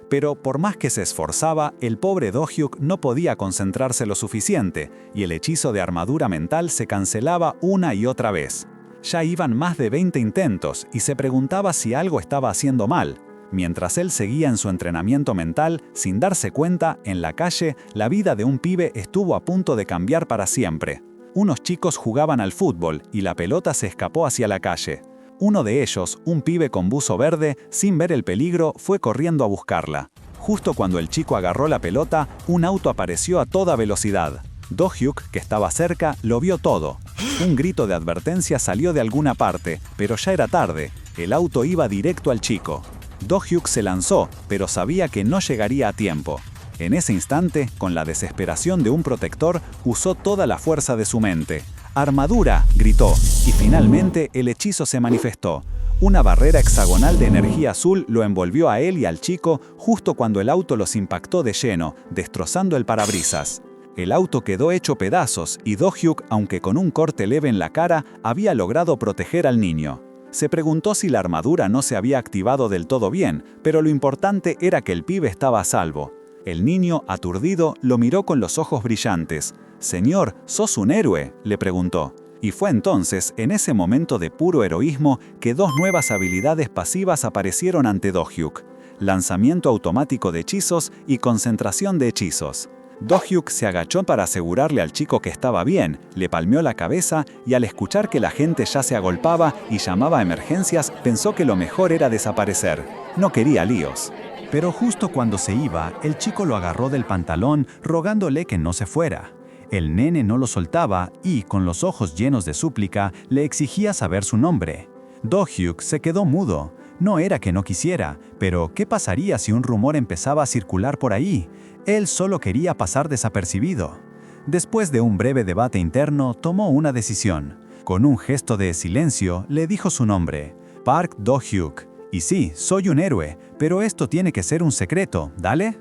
Pero por más que se esforzaba, el pobre Do-hyuk no podía concentrarse lo suficiente, y el hechizo de armadura mental se cancelaba una y otra vez. Ya iban más de 20 intentos, y se preguntaba si algo estaba haciendo mal. Mientras él seguía en su entrenamiento mental, sin darse cuenta, en la calle, la vida de un pibe estuvo a punto de cambiar para siempre. Unos chicos jugaban al fútbol, y la pelota se escapó hacia la calle. Uno de ellos, un pibe con buzo verde, sin ver el peligro, fue corriendo a buscarla. Justo cuando el chico agarró la pelota, un auto apareció a toda velocidad. Do-hyuk, que estaba cerca, lo vio todo. Un grito de advertencia salió de alguna parte, pero ya era tarde. El auto iba directo al chico. Do-hyuk se lanzó, pero sabía que no llegaría a tiempo. En ese instante, con la desesperación de un protector, usó toda la fuerza de su mente. «¡Armadura!», gritó, y finalmente el hechizo se manifestó. Una barrera hexagonal de energía azul lo envolvió a él y al chico justo cuando el auto los impactó de lleno, destrozando el parabrisas. El auto quedó hecho pedazos y Do-hyuk, aunque con un corte leve en la cara, había logrado proteger al niño. Se preguntó si la armadura no se había activado del todo bien, pero lo importante era que el pibe estaba a salvo. El niño, aturdido, lo miró con los ojos brillantes. «Señor, ¿sos un héroe?», le preguntó. Y fue entonces, en ese momento de puro heroísmo, que dos nuevas habilidades pasivas aparecieron ante Do-hyuk: lanzamiento automático de hechizos y concentración de hechizos. Do-hyuk se agachó para asegurarle al chico que estaba bien, le palmeó la cabeza y al escuchar que la gente ya se agolpaba y llamaba a emergencias, pensó que lo mejor era desaparecer. No quería líos. Pero justo cuando se iba, el chico lo agarró del pantalón, rogándole que no se fuera. El nene no lo soltaba y, con los ojos llenos de súplica, le exigía saber su nombre. Do-hyuk se quedó mudo. No era que no quisiera, pero ¿qué pasaría si un rumor empezaba a circular por ahí? Él solo quería pasar desapercibido. Después de un breve debate interno, tomó una decisión. Con un gesto de silencio, le dijo su nombre: Park Do-hyuk. Y sí, soy un héroe, pero esto tiene que ser un secreto, ¿dale?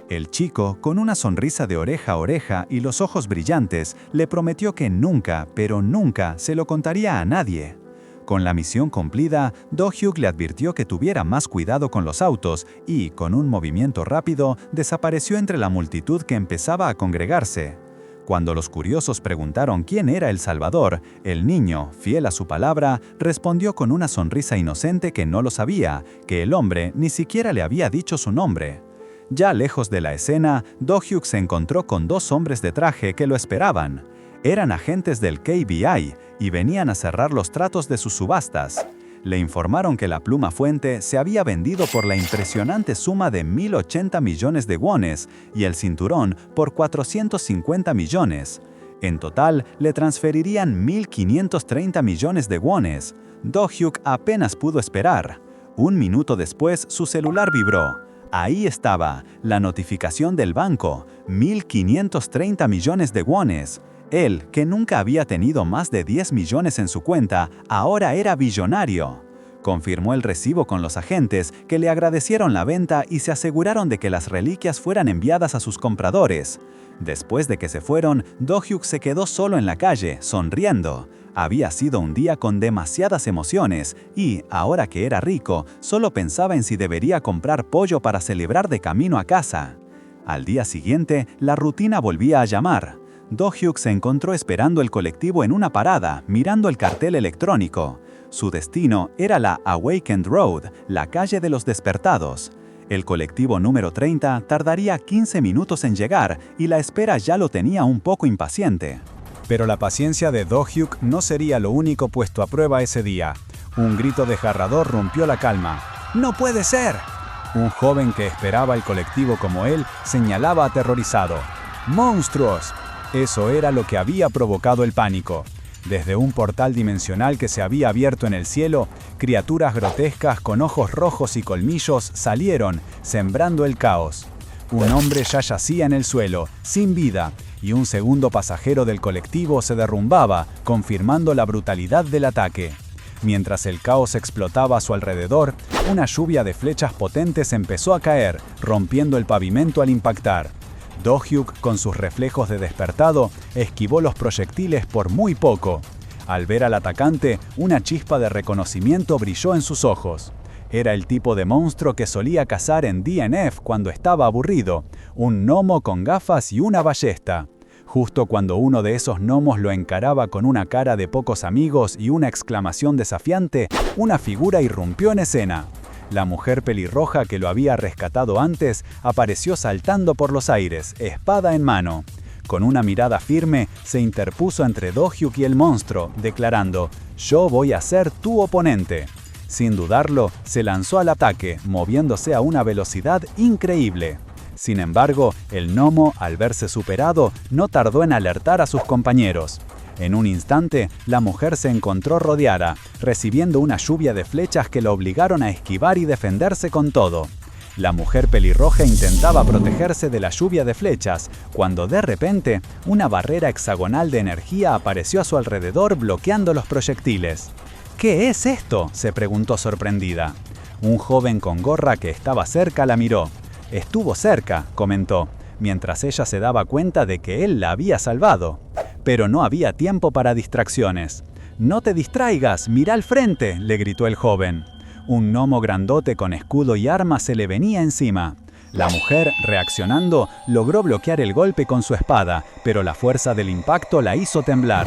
El chico, con una sonrisa de oreja a oreja y los ojos brillantes, le prometió que nunca, pero nunca, se lo contaría a nadie. Con la misión cumplida, Do-hyuk le advirtió que tuviera más cuidado con los autos y, con un movimiento rápido, desapareció entre la multitud que empezaba a congregarse. Cuando los curiosos preguntaron quién era el Salvador, el niño, fiel a su palabra, respondió con una sonrisa inocente que no lo sabía, que el hombre ni siquiera le había dicho su nombre. Ya lejos de la escena, Do-hyuk se encontró con dos hombres de traje que lo esperaban. Eran agentes del KBI y venían a cerrar los tratos de sus subastas. Le informaron que la pluma fuente se había vendido por la impresionante suma de 1.080 millones de wones y el cinturón por 450 millones. En total, le transferirían 1.530 millones de wones. Do-hyuk apenas pudo esperar. Un minuto después, su celular vibró. Ahí estaba, la notificación del banco, 1.530 millones de wones. Él, que nunca había tenido más de 10 millones en su cuenta, ahora era billonario. Confirmó el recibo con los agentes, que le agradecieron la venta y se aseguraron de que las reliquias fueran enviadas a sus compradores. Después de que se fueron, Do-hyuk se quedó solo en la calle, sonriendo. Había sido un día con demasiadas emociones y, ahora que era rico, solo pensaba en si debería comprar pollo para celebrar de camino a casa. Al día siguiente, la rutina volvía a llamar. Do-hyuk se encontró esperando el colectivo en una parada, mirando el cartel electrónico. Su destino era la Awakened Road, la calle de los despertados. El colectivo número 30 tardaría 15 minutos en llegar y la espera ya lo tenía un poco impaciente. Pero la paciencia de Do-hyuk no sería lo único puesto a prueba ese día. Un grito desgarrador rompió la calma. ¡No puede ser! Un joven que esperaba el colectivo como él señalaba aterrorizado. ¡Monstruos! Eso era lo que había provocado el pánico. Desde un portal dimensional que se había abierto en el cielo, criaturas grotescas con ojos rojos y colmillos salieron, sembrando el caos. Un hombre ya yacía en el suelo, sin vida, y un segundo pasajero del colectivo se derrumbaba, confirmando la brutalidad del ataque. Mientras el caos explotaba a su alrededor, una lluvia de flechas potentes empezó a caer, rompiendo el pavimento al impactar. Do-hyuk, con sus reflejos de despertado, esquivó los proyectiles por muy poco. Al ver al atacante, una chispa de reconocimiento brilló en sus ojos. Era el tipo de monstruo que solía cazar en DNF cuando estaba aburrido, un gnomo con gafas y una ballesta. Justo cuando uno de esos gnomos lo encaraba con una cara de pocos amigos y una exclamación desafiante, una figura irrumpió en escena. La mujer pelirroja que lo había rescatado antes apareció saltando por los aires, espada en mano. Con una mirada firme, se interpuso entre Do-hyuk y el monstruo, declarando: «Yo voy a ser tu oponente». Sin dudarlo, se lanzó al ataque, moviéndose a una velocidad increíble. Sin embargo, el gnomo, al verse superado, no tardó en alertar a sus compañeros. En un instante, la mujer se encontró rodeada, recibiendo una lluvia de flechas que lo obligaron a esquivar y defenderse con todo. La mujer pelirroja intentaba protegerse de la lluvia de flechas, cuando de repente, una barrera hexagonal de energía apareció a su alrededor bloqueando los proyectiles. «¿Qué es esto?», se preguntó sorprendida. Un joven con gorra que estaba cerca la miró. «Estuvo cerca», comentó, mientras ella se daba cuenta de que él la había salvado. Pero no había tiempo para distracciones. «No te distraigas, mira al frente», le gritó el joven. Un gnomo grandote con escudo y arma se le venía encima. La mujer, reaccionando, logró bloquear el golpe con su espada, pero la fuerza del impacto la hizo temblar.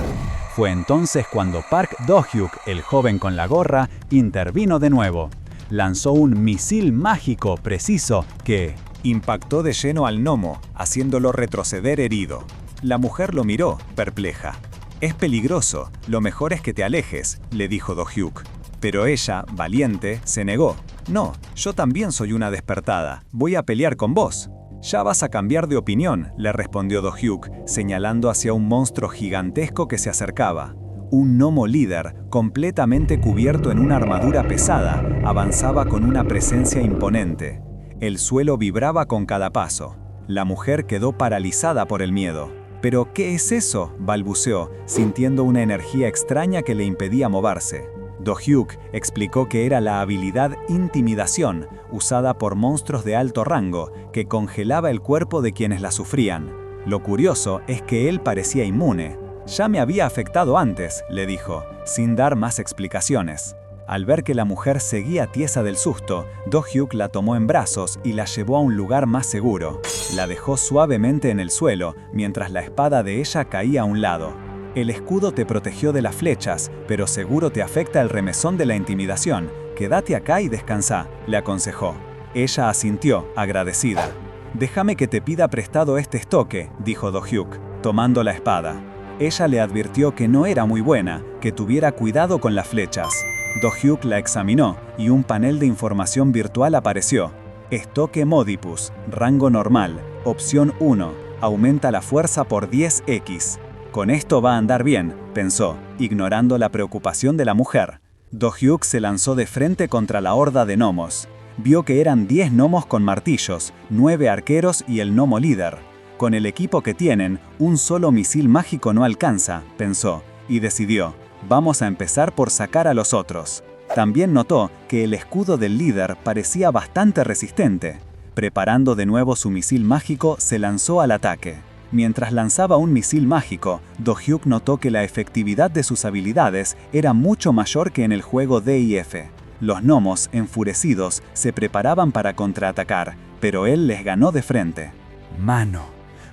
Fue entonces cuando Park Do-hyuk, el joven con la gorra, intervino de nuevo. Lanzó un misil mágico preciso que impactó de lleno al gnomo, haciéndolo retroceder herido. La mujer lo miró, perpleja. «Es peligroso, lo mejor es que te alejes», le dijo Do-hyuk. Pero ella, valiente, se negó. «No, yo también soy una despertada, voy a pelear con vos». «Ya vas a cambiar de opinión», le respondió Do-hyuk, señalando hacia un monstruo gigantesco que se acercaba. Un gnomo líder, completamente cubierto en una armadura pesada, avanzaba con una presencia imponente. El suelo vibraba con cada paso. La mujer quedó paralizada por el miedo. «¿Pero qué es eso?», balbuceó, sintiendo una energía extraña que le impedía moverse. Do-hyuk explicó que era la habilidad Intimidación, usada por monstruos de alto rango, que congelaba el cuerpo de quienes la sufrían. Lo curioso es que él parecía inmune. «Ya me había afectado antes», le dijo, sin dar más explicaciones. Al ver que la mujer seguía tiesa del susto, Do-hyuk la tomó en brazos y la llevó a un lugar más seguro. La dejó suavemente en el suelo, mientras la espada de ella caía a un lado. «El escudo te protegió de las flechas, pero seguro te afecta el remesón de la intimidación. Quédate acá y descansa», le aconsejó. Ella asintió, agradecida. «Déjame que te pida prestado este estoque», dijo Do-hyuk, tomando la espada. Ella le advirtió que no era muy buena, que tuviera cuidado con las flechas. Do-hyuk la examinó y un panel de información virtual apareció. Estoque Modipus, rango normal, opción 1, aumenta la fuerza por 10x. «Con esto va a andar bien», pensó, ignorando la preocupación de la mujer. Do-hyuk se lanzó de frente contra la horda de gnomos. Vio que eran 10 gnomos con martillos, 9 arqueros y el gnomo líder. «Con el equipo que tienen, un solo misil mágico no alcanza», pensó, y decidió: «Vamos a empezar por sacar a los otros». También notó que el escudo del líder parecía bastante resistente. Preparando de nuevo su misil mágico, se lanzó al ataque. Mientras lanzaba un misil mágico, Do-hyuk notó que la efectividad de sus habilidades era mucho mayor que en el juego DIF. Los gnomos, enfurecidos, se preparaban para contraatacar, pero él les ganó de frente. «Mano,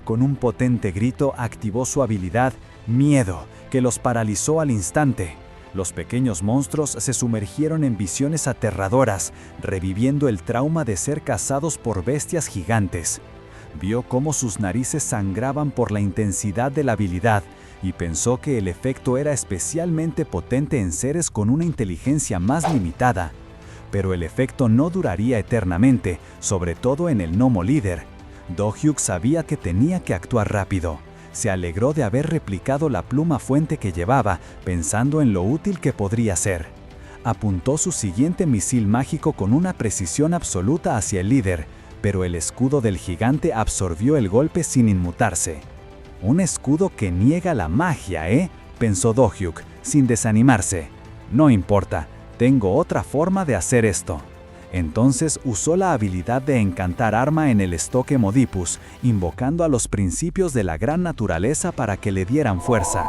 Con un potente grito activó su habilidad Miedo, que los paralizó al instante. Los pequeños monstruos se sumergieron en visiones aterradoras, reviviendo el trauma de ser cazados por bestias gigantes. Vio cómo sus narices sangraban por la intensidad de la habilidad y pensó que el efecto era especialmente potente en seres con una inteligencia más limitada. Pero el efecto no duraría eternamente, sobre todo en el gnomo líder. Do-hyuk sabía que tenía que actuar rápido. Se alegró de haber replicado la pluma fuente que llevaba, pensando en lo útil que podría ser. Apuntó su siguiente misil mágico con una precisión absoluta hacia el líder, pero el escudo del gigante absorbió el golpe sin inmutarse. «Un escudo que niega la magia, ¿eh?», pensó Do-hyuk, sin desanimarse. «No importa, tengo otra forma de hacer esto». Entonces usó la habilidad de encantar arma en el estoque Modipus, invocando a los principios de la gran naturaleza para que le dieran fuerza.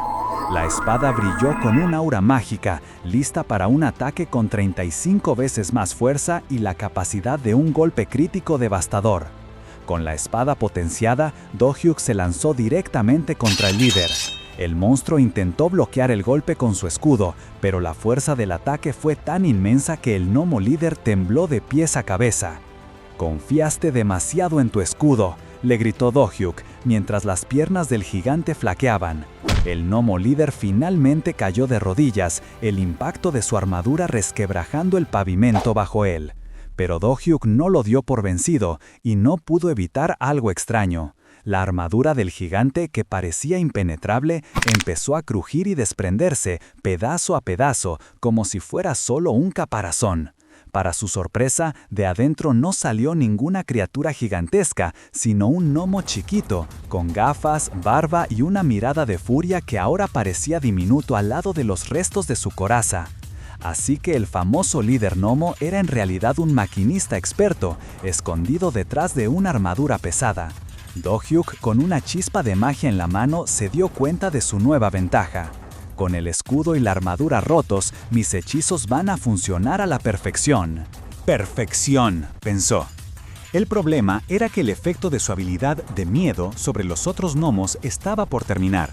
La espada brilló con un aura mágica, lista para un ataque con 35 veces más fuerza y la capacidad de un golpe crítico devastador. Con la espada potenciada, Do-hyuk se lanzó directamente contra el líder. El monstruo intentó bloquear el golpe con su escudo, pero la fuerza del ataque fue tan inmensa que el gnomo líder tembló de pies a cabeza. «Confiaste demasiado en tu escudo», le gritó Do-hyuk, mientras las piernas del gigante flaqueaban. El gnomo líder finalmente cayó de rodillas, el impacto de su armadura resquebrajando el pavimento bajo él. Pero Do-hyuk no lo dio por vencido y no pudo evitar algo extraño. La armadura del gigante, que parecía impenetrable, empezó a crujir y desprenderse, pedazo a pedazo, como si fuera solo un caparazón. Para su sorpresa, de adentro no salió ninguna criatura gigantesca, sino un gnomo chiquito, con gafas, barba y una mirada de furia que ahora parecía diminuto al lado de los restos de su coraza. Así que el famoso líder gnomo era en realidad un maquinista experto, escondido detrás de una armadura pesada. Do-hyuk, con una chispa de magia en la mano, se dio cuenta de su nueva ventaja. Con el escudo y la armadura rotos, mis hechizos van a funcionar a la perfección. «Perfección», pensó. El problema era que el efecto de su habilidad de miedo sobre los otros gnomos estaba por terminar.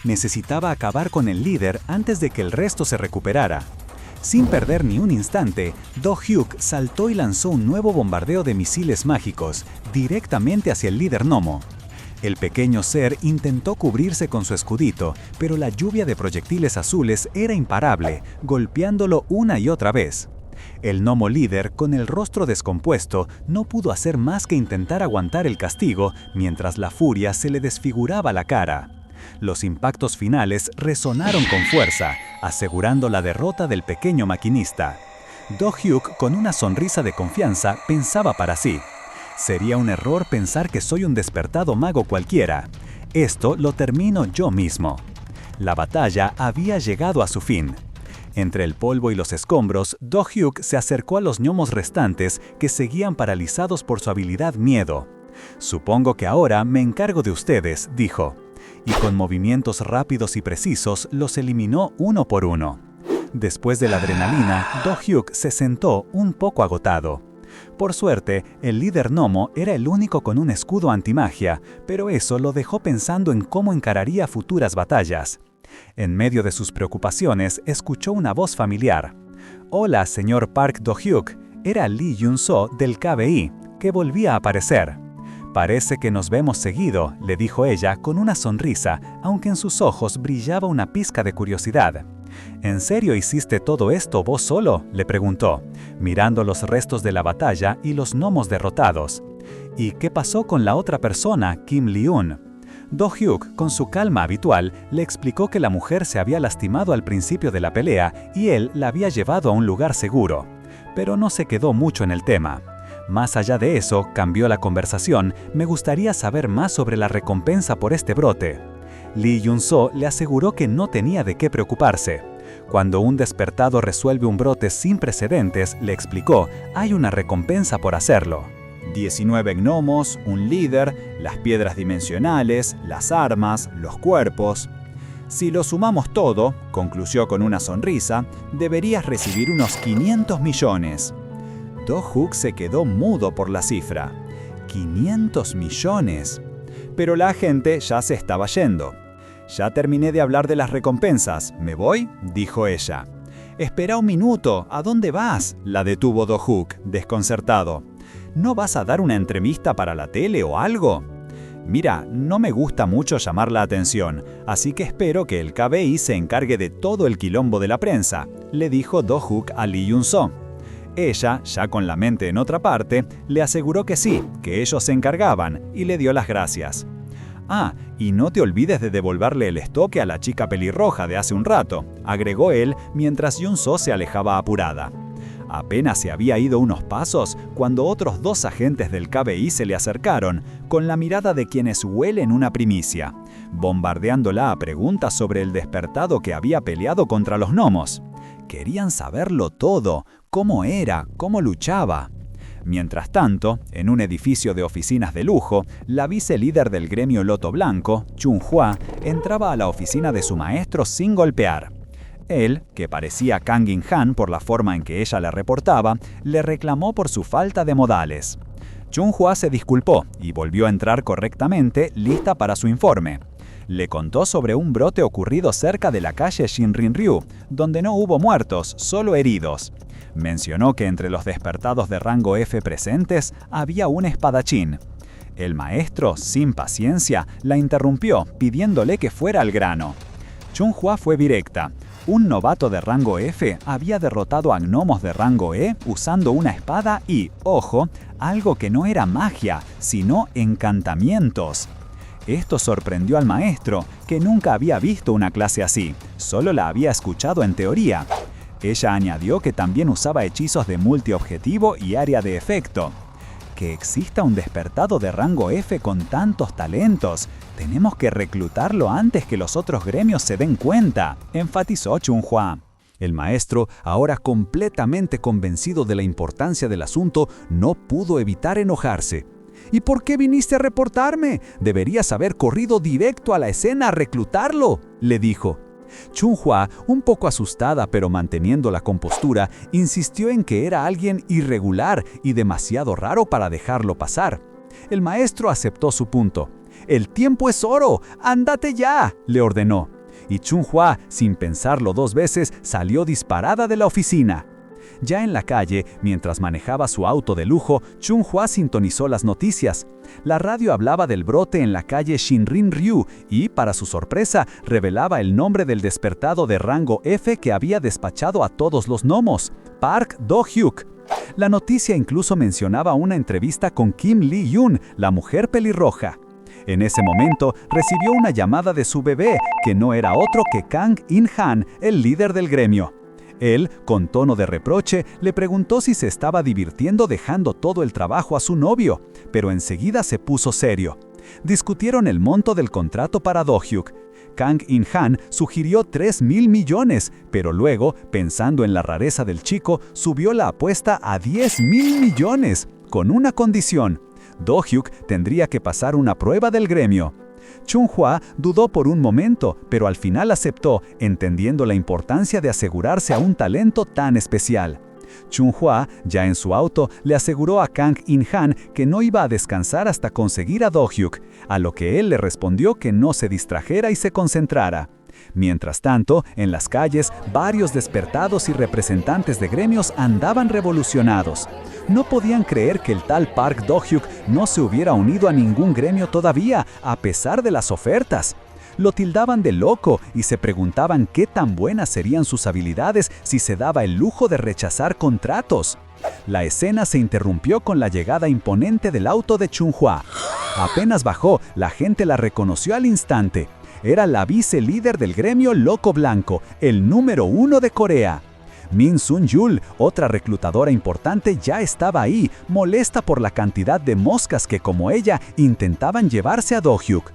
Necesitaba acabar con el líder antes de que el resto se recuperara. Sin perder ni un instante, Do-hyuk saltó y lanzó un nuevo bombardeo de misiles mágicos, directamente hacia el líder gnomo. El pequeño ser intentó cubrirse con su escudito, pero la lluvia de proyectiles azules era imparable, golpeándolo una y otra vez. El gnomo líder, con el rostro descompuesto, no pudo hacer más que intentar aguantar el castigo, mientras la furia se le desfiguraba la cara. Los impactos finales resonaron con fuerza, asegurando la derrota del pequeño maquinista. Do-hyuk, con una sonrisa de confianza, pensaba para sí: «Sería un error pensar que soy un despertado mago cualquiera. Esto lo termino yo mismo». La batalla había llegado a su fin. Entre el polvo y los escombros, Do-hyuk se acercó a los gnomos restantes que seguían paralizados por su habilidad miedo. «Supongo que ahora me encargo de ustedes», dijo. Y con movimientos rápidos y precisos los eliminó uno por uno. Después de la adrenalina, Do-hyuk se sentó un poco agotado. Por suerte, el líder gnomo era el único con un escudo antimagia, pero eso lo dejó pensando en cómo encararía futuras batallas. En medio de sus preocupaciones, escuchó una voz familiar. «Hola, señor Park Do-hyuk», era Lee Yun-so del KBI, que volvía a aparecer. «Parece que nos vemos seguido», le dijo ella con una sonrisa, aunque en sus ojos brillaba una pizca de curiosidad. «¿En serio hiciste todo esto vos solo?», le preguntó, mirando los restos de la batalla y los gnomos derrotados. «¿Y qué pasó con la otra persona, Kim Li-un?». Do-hyuk, con su calma habitual, le explicó que la mujer se había lastimado al principio de la pelea y él la había llevado a un lugar seguro. Pero no se quedó mucho en el tema. Más allá de eso, cambió la conversación: «Me gustaría saber más sobre la recompensa por este brote». Lee Yun-so le aseguró que no tenía de qué preocuparse. Cuando un despertado resuelve un brote sin precedentes, le explicó, hay una recompensa por hacerlo. 19 gnomos, un líder, las piedras dimensionales, las armas, los cuerpos. Si lo sumamos todo, concluyó con una sonrisa, deberías recibir unos 500 millones. Do-hyuk se quedó mudo por la cifra. 500 millones. pero la agente ya se estaba yendo. «Ya terminé de hablar de las recompensas. ¿Me voy?», dijo ella. «Espera un minuto. ¿A dónde vas?», la detuvo Do-Hook, desconcertado. «¿No vas a dar una entrevista para la tele o algo?». «Mira, no me gusta mucho llamar la atención, así que espero que el KBI se encargue de todo el quilombo de la prensa», le dijo Do-Hook a Lee Yun-soo. Ella, ya con la mente en otra parte, le aseguró que sí, que ellos se encargaban, y le dio las gracias. «Ah, y no te olvides de devolverle el estoque a la chica pelirroja de hace un rato», agregó él mientras Yun-soo se alejaba apurada. Apenas se había ido unos pasos cuando otros 2 agentes del KBI se le acercaron, con la mirada de quienes huelen una primicia, bombardeándola a preguntas sobre el despertado que había peleado contra los gnomos. Querían saberlo todo, cómo era, cómo luchaba. Mientras tanto, en un edificio de oficinas de lujo, la vicelíder del gremio Loto Blanco, Chun-Hua, entraba a la oficina de su maestro sin golpear. Él, que parecía Kang In-han por la forma en que ella le reportaba, le reclamó por su falta de modales. Chun-Hua se disculpó y volvió a entrar correctamente, lista para su informe. Le contó sobre un brote ocurrido cerca de la calle Shinrin-ryu, donde no hubo muertos, solo heridos. Mencionó que entre los despertados de rango F presentes había un espadachín. El maestro, sin paciencia, la interrumpió, pidiéndole que fuera al grano. Chun-Hua fue directa. Un novato de rango F había derrotado a gnomos de rango E usando una espada y, ojo, algo que no era magia, sino encantamientos. Esto sorprendió al maestro, que nunca había visto una clase así, solo la había escuchado en teoría. Ella añadió que también usaba hechizos de multiobjetivo y área de efecto. Que exista un despertado de rango F con tantos talentos. Tenemos que reclutarlo antes que los otros gremios se den cuenta, enfatizó Chun-Hua. El maestro, ahora completamente convencido de la importancia del asunto, no pudo evitar enojarse. «¿Y por qué viniste a reportarme? Deberías haber corrido directo a la escena a reclutarlo», le dijo. Chun-Hua, un poco asustada pero manteniendo la compostura, insistió en que era alguien irregular y demasiado raro para dejarlo pasar. El maestro aceptó su punto. «El tiempo es oro, ándate ya», le ordenó. Y Chun-Hua, sin pensarlo 2 veces, salió disparada de la oficina. Ya en la calle, mientras manejaba su auto de lujo, Chun-Hua sintonizó las noticias. La radio hablaba del brote en la calle Shinrin-ryu y, para su sorpresa, revelaba el nombre del despertado de rango F que había despachado a todos los gnomos, Park Do-hyuk. La noticia incluso mencionaba una entrevista con Kim Lee-yoon, la mujer pelirroja. En ese momento, recibió una llamada de su bebé, que no era otro que Kang In-han, el líder del gremio. Él, con tono de reproche, le preguntó si se estaba divirtiendo dejando todo el trabajo a su novio, pero enseguida se puso serio. Discutieron el monto del contrato para Do-hyuk. Kang In-han sugirió 3.000 millones, pero luego, pensando en la rareza del chico, subió la apuesta a 10.000 millones, con una condición. Do-hyuk tendría que pasar una prueba del gremio. Chun-Hua dudó por un momento, pero al final aceptó, entendiendo la importancia de asegurarse a un talento tan especial. Chun-Hua, ya en su auto, le aseguró a Kang In-han que no iba a descansar hasta conseguir a Do-hyuk, a lo que él le respondió que no se distrajera y se concentrara. Mientras tanto, en las calles, varios despertados y representantes de gremios andaban revolucionados. No podían creer que el tal Park Do-hyuk no se hubiera unido a ningún gremio todavía, a pesar de las ofertas. Lo tildaban de loco y se preguntaban qué tan buenas serían sus habilidades si se daba el lujo de rechazar contratos. La escena se interrumpió con la llegada imponente del auto de Chun-Hua. Apenas bajó, la gente la reconoció al instante. Era la vicelíder del gremio Loco Blanco, el número 1 de Corea. Min Sun-yul, otra reclutadora importante, ya estaba ahí, molesta por la cantidad de moscas que, como ella, intentaban llevarse a Do-hyuk.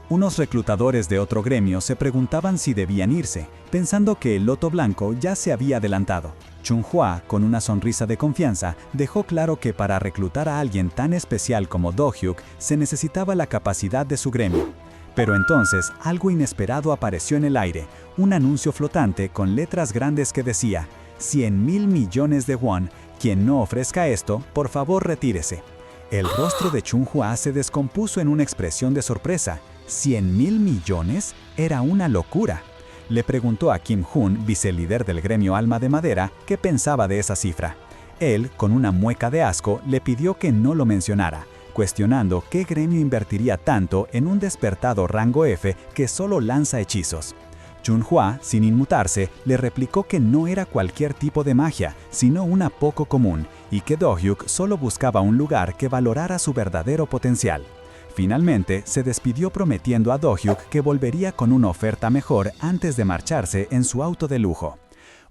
Unos reclutadores de otro gremio se preguntaban si debían irse, pensando que el Loto Blanco ya se había adelantado. Chun-Hua, con una sonrisa de confianza, dejó claro que para reclutar a alguien tan especial como Do-hyuk se necesitaba la capacidad de su gremio. Pero entonces, algo inesperado apareció en el aire, un anuncio flotante con letras grandes que decía: 100.000 millones de won, quien no ofrezca esto, por favor retírese. El rostro de Chunhua se descompuso en una expresión de sorpresa. ¿100.000 millones? Era una locura. Le preguntó a Kim Hun, vicelíder del gremio Alma de Madera, qué pensaba de esa cifra. Él, con una mueca de asco, le pidió que no lo mencionara, cuestionando qué gremio invertiría tanto en un despertado rango F que solo lanza hechizos. Chunhua, sin inmutarse, le replicó que no era cualquier tipo de magia, sino una poco común, y que Do-hyuk solo buscaba un lugar que valorara su verdadero potencial. Finalmente, se despidió prometiendo a Do-hyuk que volvería con una oferta mejor antes de marcharse en su auto de lujo.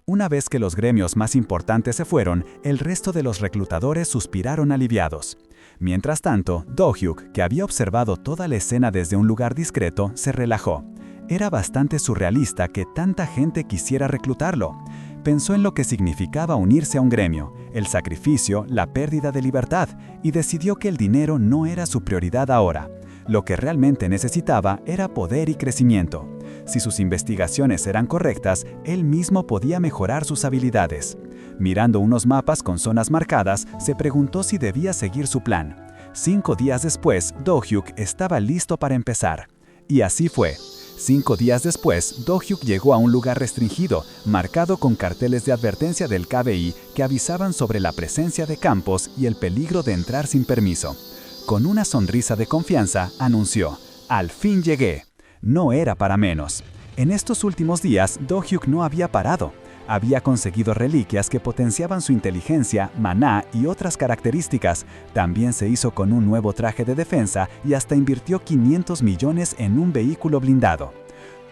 Una vez que los gremios más importantes se fueron, el resto de los reclutadores suspiraron aliviados. Mientras tanto, Do-hyuk, que había observado toda la escena desde un lugar discreto, se relajó. Era bastante surrealista que tanta gente quisiera reclutarlo. Pensó en lo que significaba unirse a un gremio, el sacrificio, la pérdida de libertad, y decidió que el dinero no era su prioridad ahora. Lo que realmente necesitaba era poder y crecimiento. Si sus investigaciones eran correctas, él mismo podía mejorar sus habilidades. Mirando unos mapas con zonas marcadas, se preguntó si debía seguir su plan. 5 días después, Do-hyuk estaba listo para empezar. Y así fue. 5 días después, Do-hyuk llegó a un lugar restringido, marcado con carteles de advertencia del KBI que avisaban sobre la presencia de campos y el peligro de entrar sin permiso. Con una sonrisa de confianza, anunció: «Al fin llegué». No era para menos. En estos últimos días, Do-hyuk no había parado. Había conseguido reliquias que potenciaban su inteligencia, maná y otras características. También se hizo con un nuevo traje de defensa y hasta invirtió 500 millones en un vehículo blindado.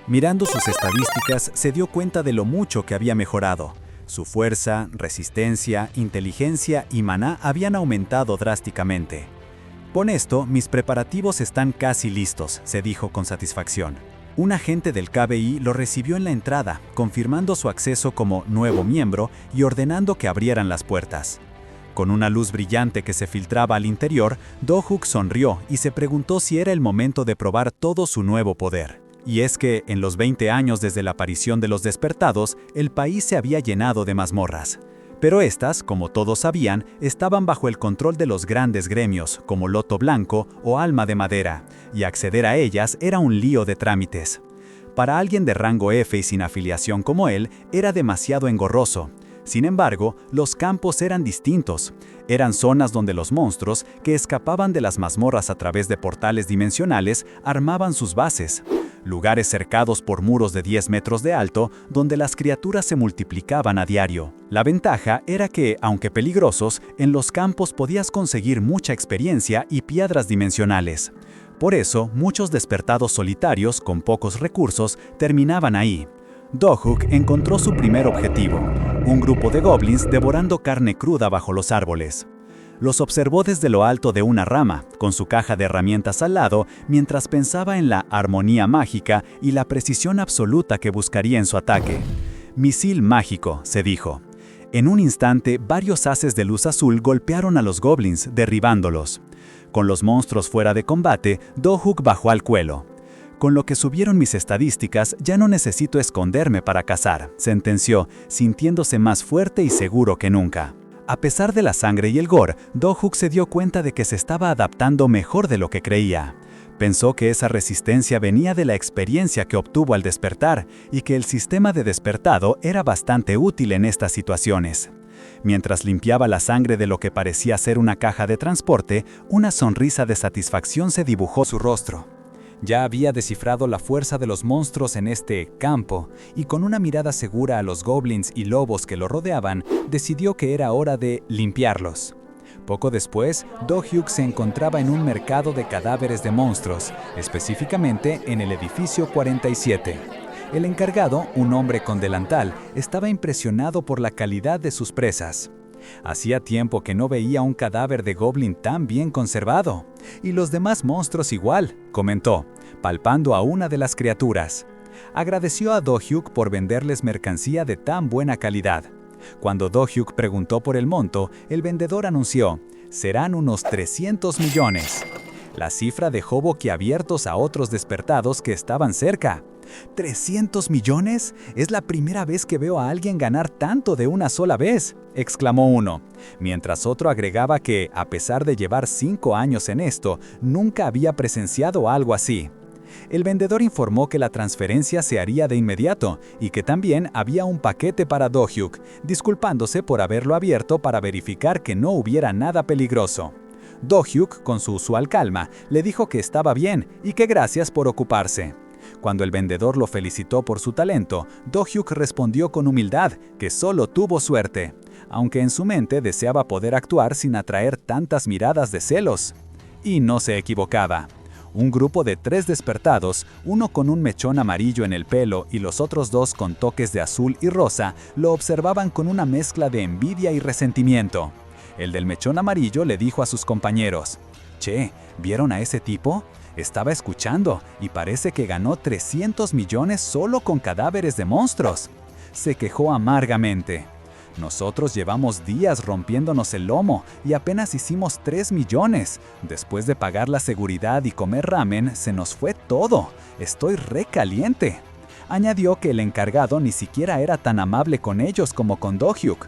Mirando sus estadísticas, se dio cuenta de lo mucho que había mejorado. Su fuerza, resistencia, inteligencia y maná habían aumentado drásticamente. Con esto, mis preparativos están casi listos, se dijo con satisfacción. Un agente del KBI lo recibió en la entrada, confirmando su acceso como nuevo miembro y ordenando que abrieran las puertas. Con una luz brillante que se filtraba al interior, Do-hyuk sonrió y se preguntó si era el momento de probar todo su nuevo poder. Y es que, en los 20 años desde la aparición de los despertados, el país se había llenado de mazmorras. Pero estas, como todos sabían, estaban bajo el control de los grandes gremios, como Loto Blanco o Alma de Madera, y acceder a ellas era un lío de trámites. Para alguien de rango F y sin afiliación como él, era demasiado engorroso. Sin embargo, los campos eran distintos. Eran zonas donde los monstruos, que escapaban de las mazmorras a través de portales dimensionales, armaban sus bases. Lugares cercados por muros de 10 metros de alto, donde las criaturas se multiplicaban a diario. La ventaja era que, aunque peligrosos, en los campos podías conseguir mucha experiencia y piedras dimensionales. Por eso, muchos despertados solitarios con pocos recursos terminaban ahí. Do-hyuk encontró su primer objetivo, un grupo de goblins devorando carne cruda bajo los árboles. Los observó desde lo alto de una rama, con su caja de herramientas al lado, mientras pensaba en la armonía mágica y la precisión absoluta que buscaría en su ataque. «Misil mágico», se dijo. En un instante, varios haces de luz azul golpearon a los goblins, derribándolos. Con los monstruos fuera de combate, Do-hyuk bajó al cuelo. «Con lo que subieron mis estadísticas, ya no necesito esconderme para cazar», sentenció, sintiéndose más fuerte y seguro que nunca. A pesar de la sangre y el gore, Do-hyuk se dio cuenta de que se estaba adaptando mejor de lo que creía. Pensó que esa resistencia venía de la experiencia que obtuvo al despertar y que el sistema de despertado era bastante útil en estas situaciones. Mientras limpiaba la sangre de lo que parecía ser una caja de transporte, una sonrisa de satisfacción se dibujó en su rostro. Ya había descifrado la fuerza de los monstruos en este campo, y con una mirada segura a los goblins y lobos que lo rodeaban, decidió que era hora de limpiarlos. Poco después, Do-hyuk se encontraba en un mercado de cadáveres de monstruos, específicamente en el edificio 47. El encargado, un hombre con delantal, estaba impresionado por la calidad de sus presas. Hacía tiempo que no veía un cadáver de goblin tan bien conservado. «Y los demás monstruos igual», comentó, palpando a una de las criaturas. Agradeció a Do-hyuk por venderles mercancía de tan buena calidad. Cuando Do-hyuk preguntó por el monto, el vendedor anunció: «Serán unos 300 millones». La cifra dejó boquiabiertos a otros despertados que estaban cerca. ¿300 millones? Es la primera vez que veo a alguien ganar tanto de una sola vez, exclamó uno, mientras otro agregaba que, a pesar de llevar 5 años en esto, nunca había presenciado algo así. El vendedor informó que la transferencia se haría de inmediato y que también había un paquete para Do-hyuk, disculpándose por haberlo abierto para verificar que no hubiera nada peligroso. Do-hyuk, con su usual calma, le dijo que estaba bien y que gracias por ocuparse. Cuando el vendedor lo felicitó por su talento, Do-hyuk respondió con humildad que solo tuvo suerte, aunque en su mente deseaba poder actuar sin atraer tantas miradas de celos. Y no se equivocaba. Un grupo de 3 despertados, uno con un mechón amarillo en el pelo y los otros 2 con toques de azul y rosa, lo observaban con una mezcla de envidia y resentimiento. El del mechón amarillo le dijo a sus compañeros: «Che, ¿vieron a ese tipo? Estaba escuchando y parece que ganó 300 millones solo con cadáveres de monstruos». Se quejó amargamente. «Nosotros llevamos días rompiéndonos el lomo y apenas hicimos 3 millones. Después de pagar la seguridad y comer ramen, se nos fue todo. Estoy recaliente». Añadió que el encargado ni siquiera era tan amable con ellos como con Do-hyuk.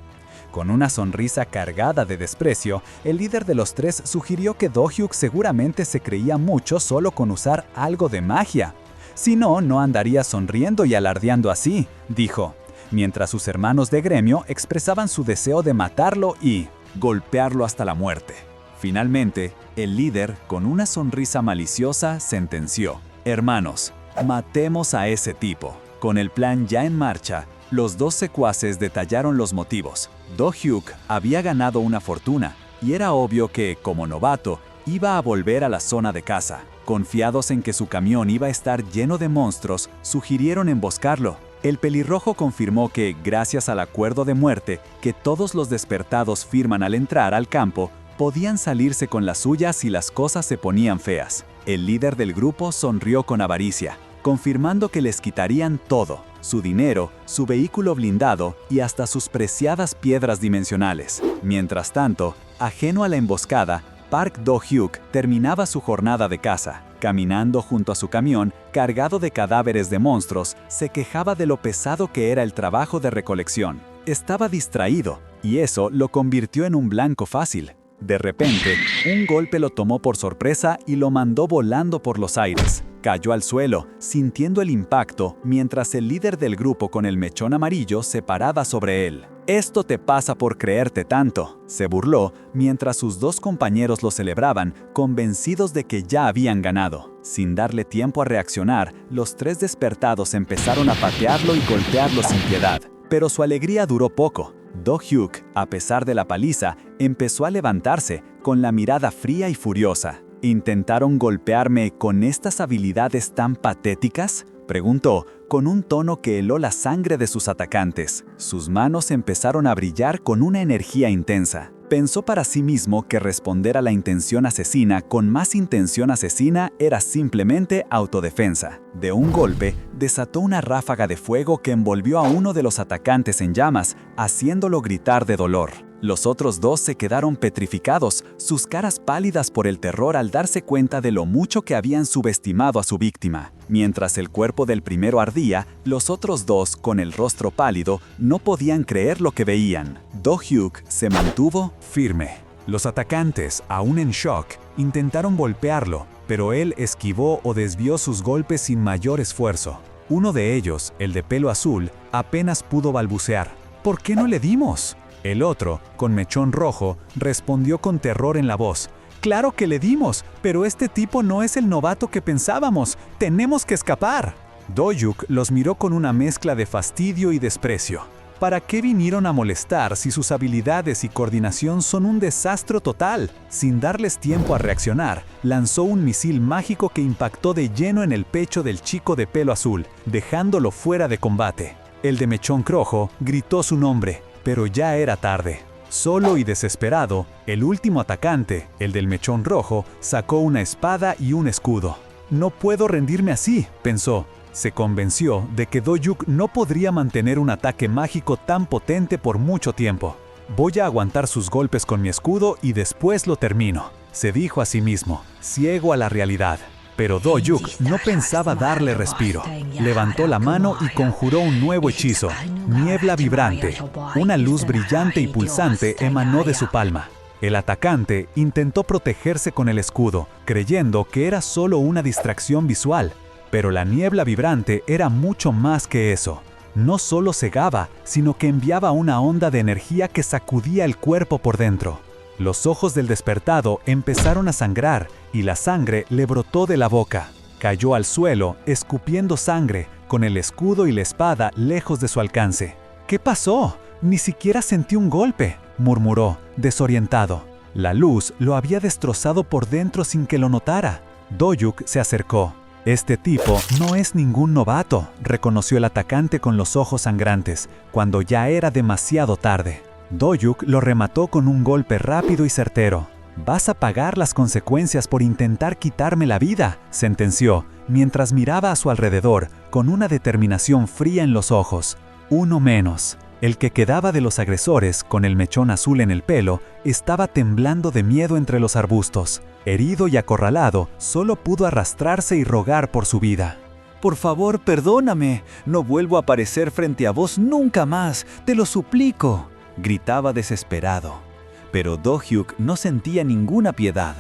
Con una sonrisa cargada de desprecio, el líder de los 3 sugirió que Do-hyuk seguramente se creía mucho solo con usar algo de magia. Si no, no andaría sonriendo y alardeando así, dijo, mientras sus hermanos de gremio expresaban su deseo de matarlo y golpearlo hasta la muerte. Finalmente, el líder, con una sonrisa maliciosa, sentenció: «Hermanos, matemos a ese tipo». Con el plan ya en marcha, los 2 secuaces detallaron los motivos. Do-hyuk había ganado una fortuna y era obvio que, como novato, iba a volver a la zona de caza. Confiados en que su camión iba a estar lleno de monstruos, sugirieron emboscarlo. El pelirrojo confirmó que, gracias al acuerdo de muerte que todos los despertados firman al entrar al campo, podían salirse con las suyas si las cosas se ponían feas. El líder del grupo sonrió con avaricia, confirmando que les quitarían todo: su dinero, su vehículo blindado y hasta sus preciadas piedras dimensionales. Mientras tanto, ajeno a la emboscada, Park Do-hyuk terminaba su jornada de caza. Caminando junto a su camión, cargado de cadáveres de monstruos, se quejaba de lo pesado que era el trabajo de recolección. Estaba distraído, y eso lo convirtió en un blanco fácil. De repente, un golpe lo tomó por sorpresa y lo mandó volando por los aires. Cayó al suelo, sintiendo el impacto, mientras el líder del grupo con el mechón amarillo se paraba sobre él. «Esto te pasa por creerte tanto», se burló, mientras sus 2 compañeros lo celebraban, convencidos de que ya habían ganado. Sin darle tiempo a reaccionar, los 3 despertados empezaron a patearlo y golpearlo sin piedad. Pero su alegría duró poco. Do-hyuk, a pesar de la paliza, empezó a levantarse, con la mirada fría y furiosa. «¿Intentaron golpearme con estas habilidades tan patéticas?», preguntó, con un tono que heló la sangre de sus atacantes. Sus manos empezaron a brillar con una energía intensa. Pensó para sí mismo que responder a la intención asesina con más intención asesina era simplemente autodefensa. De un golpe, desató una ráfaga de fuego que envolvió a uno de los atacantes en llamas, haciéndolo gritar de dolor. Los otros 2 se quedaron petrificados, sus caras pálidas por el terror al darse cuenta de lo mucho que habían subestimado a su víctima. Mientras el cuerpo del primero ardía, los otros 2, con el rostro pálido, no podían creer lo que veían. Do-hyuk se mantuvo firme. Los atacantes, aún en shock, intentaron golpearlo, pero él esquivó o desvió sus golpes sin mayor esfuerzo. Uno de ellos, el de pelo azul, apenas pudo balbucear: «¿Por qué no le dimos?». El otro, con mechón rojo, respondió con terror en la voz: «Claro que le dimos, pero este tipo no es el novato que pensábamos. ¡Tenemos que escapar!». Do-hyuk los miró con una mezcla de fastidio y desprecio. ¿Para qué vinieron a molestar si sus habilidades y coordinación son un desastre total? Sin darles tiempo a reaccionar, lanzó un misil mágico que impactó de lleno en el pecho del chico de pelo azul, dejándolo fuera de combate. El de mechón rojo gritó su nombre, pero ya era tarde. Solo y desesperado, el último atacante, el del mechón rojo, sacó una espada y un escudo. «No puedo rendirme así», pensó. Se convenció de que Do-hyuk no podría mantener un ataque mágico tan potente por mucho tiempo. «Voy a aguantar sus golpes con mi escudo y después lo termino», se dijo a sí mismo, ciego a la realidad. Pero Do-hyuk no pensaba darle respiro. Levantó la mano y conjuró un nuevo hechizo, niebla vibrante. Una luz brillante y pulsante emanó de su palma. El atacante intentó protegerse con el escudo, creyendo que era solo una distracción visual. Pero la niebla vibrante era mucho más que eso. No solo cegaba, sino que enviaba una onda de energía que sacudía el cuerpo por dentro. Los ojos del despertado empezaron a sangrar y la sangre le brotó de la boca. Cayó al suelo, escupiendo sangre, con el escudo y la espada lejos de su alcance. ¿Qué pasó? Ni siquiera sentí un golpe, murmuró, desorientado. La luz lo había destrozado por dentro sin que lo notara. Do-hyuk se acercó. Este tipo no es ningún novato, reconoció el atacante con los ojos sangrantes, cuando ya era demasiado tarde. Do-hyuk lo remató con un golpe rápido y certero. «Vas a pagar las consecuencias por intentar quitarme la vida», sentenció, mientras miraba a su alrededor con una determinación fría en los ojos. Uno menos. El que quedaba de los agresores, con el mechón azul en el pelo, estaba temblando de miedo entre los arbustos. Herido y acorralado, solo pudo arrastrarse y rogar por su vida. «Por favor, perdóname. No vuelvo a aparecer frente a vos nunca más. Te lo suplico», gritaba desesperado. Pero Do-hyuk no sentía ninguna piedad.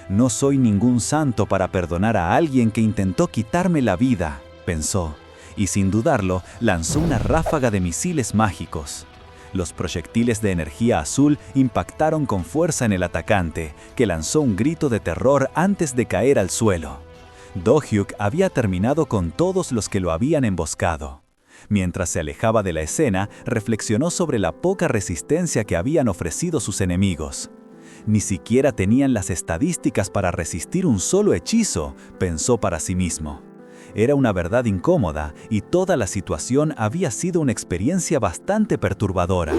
«No soy ningún santo para perdonar a alguien que intentó quitarme la vida», pensó, y sin dudarlo, lanzó una ráfaga de misiles mágicos. Los proyectiles de energía azul impactaron con fuerza en el atacante, que lanzó un grito de terror antes de caer al suelo. Do-hyuk había terminado con todos los que lo habían emboscado. Mientras se alejaba de la escena, reflexionó sobre la poca resistencia que habían ofrecido sus enemigos. Ni siquiera tenían las estadísticas para resistir un solo hechizo, pensó para sí mismo. Era una verdad incómoda y toda la situación había sido una experiencia bastante perturbadora.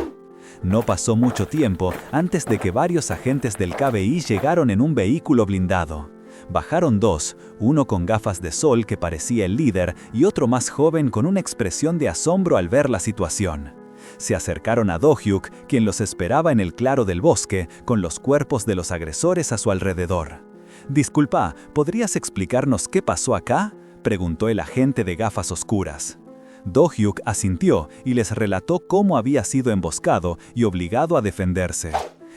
No pasó mucho tiempo antes de que varios agentes del KBI llegaron en un vehículo blindado. Bajaron dos, uno con gafas de sol que parecía el líder y otro más joven con una expresión de asombro al ver la situación. Se acercaron a Do-hyuk, quien los esperaba en el claro del bosque, con los cuerpos de los agresores a su alrededor. «Disculpa, ¿podrías explicarnos qué pasó acá?», preguntó el agente de gafas oscuras. Do-hyuk asintió y les relató cómo había sido emboscado y obligado a defenderse.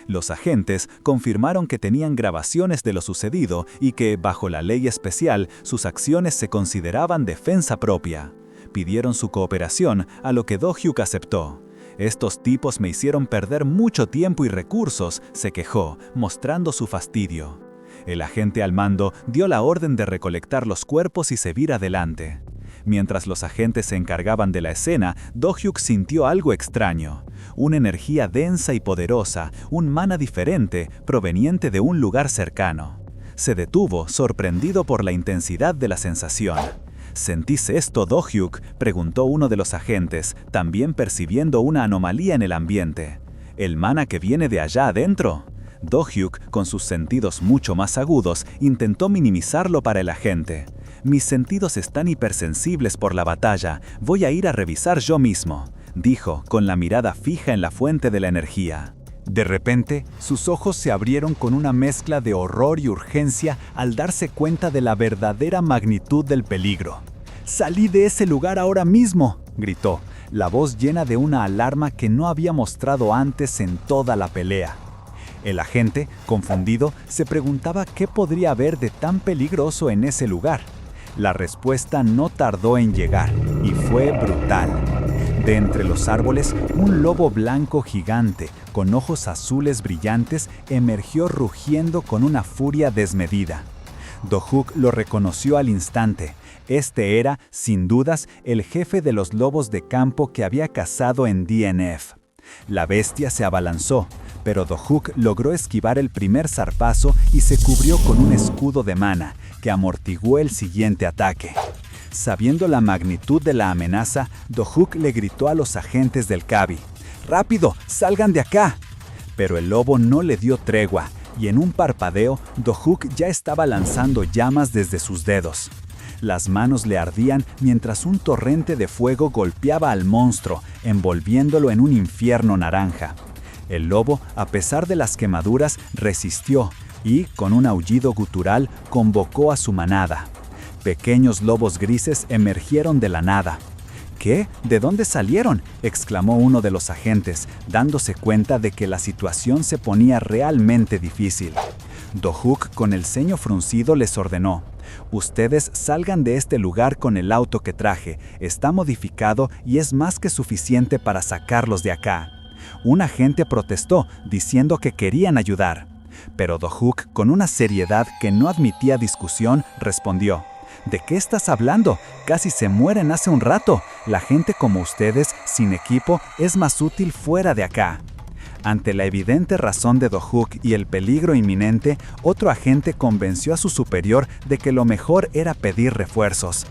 Los agentes confirmaron que tenían grabaciones de lo sucedido y que, bajo la ley especial, sus acciones se consideraban defensa propia. Pidieron su cooperación, a lo que Do-hyuk aceptó. «Estos tipos me hicieron perder mucho tiempo y recursos», se quejó, mostrando su fastidio. El agente al mando dio la orden de recolectar los cuerpos y seguir adelante. Mientras los agentes se encargaban de la escena, Do-hyuk sintió algo extraño. Una energía densa y poderosa, un mana diferente, proveniente de un lugar cercano. Se detuvo, sorprendido por la intensidad de la sensación. «¿Sentís esto, Do-hyuk?», preguntó uno de los agentes, también percibiendo una anomalía en el ambiente. «¿El mana que viene de allá adentro?». Do-hyuk, con sus sentidos mucho más agudos, intentó minimizarlo para el agente. «Mis sentidos están hipersensibles por la batalla, voy a ir a revisar yo mismo», dijo, con la mirada fija en la fuente de la energía. De repente, sus ojos se abrieron con una mezcla de horror y urgencia al darse cuenta de la verdadera magnitud del peligro. «¡Salí de ese lugar ahora mismo!», gritó, la voz llena de una alarma que no había mostrado antes en toda la pelea. El agente, confundido, se preguntaba qué podría haber de tan peligroso en ese lugar. La respuesta no tardó en llegar, y fue brutal. De entre los árboles, un lobo blanco gigante, con ojos azules brillantes, emergió rugiendo con una furia desmedida. Do-hyuk lo reconoció al instante. Este era, sin dudas, el jefe de los lobos de campo que había cazado en DNF. La bestia se abalanzó, pero Do-hyuk logró esquivar el primer zarpazo y se cubrió con un escudo de mana, que amortiguó el siguiente ataque. Sabiendo la magnitud de la amenaza, Do-hyuk le gritó a los agentes del KBI: «¡Rápido, salgan de acá!». Pero el lobo no le dio tregua, y en un parpadeo, Do-hyuk ya estaba lanzando llamas desde sus dedos. Las manos le ardían mientras un torrente de fuego golpeaba al monstruo, envolviéndolo en un infierno naranja. El lobo, a pesar de las quemaduras, resistió, y, con un aullido gutural, convocó a su manada. Pequeños lobos grises emergieron de la nada. ¿Qué? ¿De dónde salieron?, exclamó uno de los agentes, dándose cuenta de que la situación se ponía realmente difícil. Dohuk, con el ceño fruncido, les ordenó: «Ustedes salgan de este lugar con el auto que traje. Está modificado y es más que suficiente para sacarlos de acá». Un agente protestó, diciendo que querían ayudar. Pero Dohuk, con una seriedad que no admitía discusión, respondió: «¿De qué estás hablando? Casi se mueren hace un rato. La gente como ustedes, sin equipo, es más útil fuera de acá». Ante la evidente razón de Dohuk y el peligro inminente, otro agente convenció a su superior de que lo mejor era pedir refuerzos.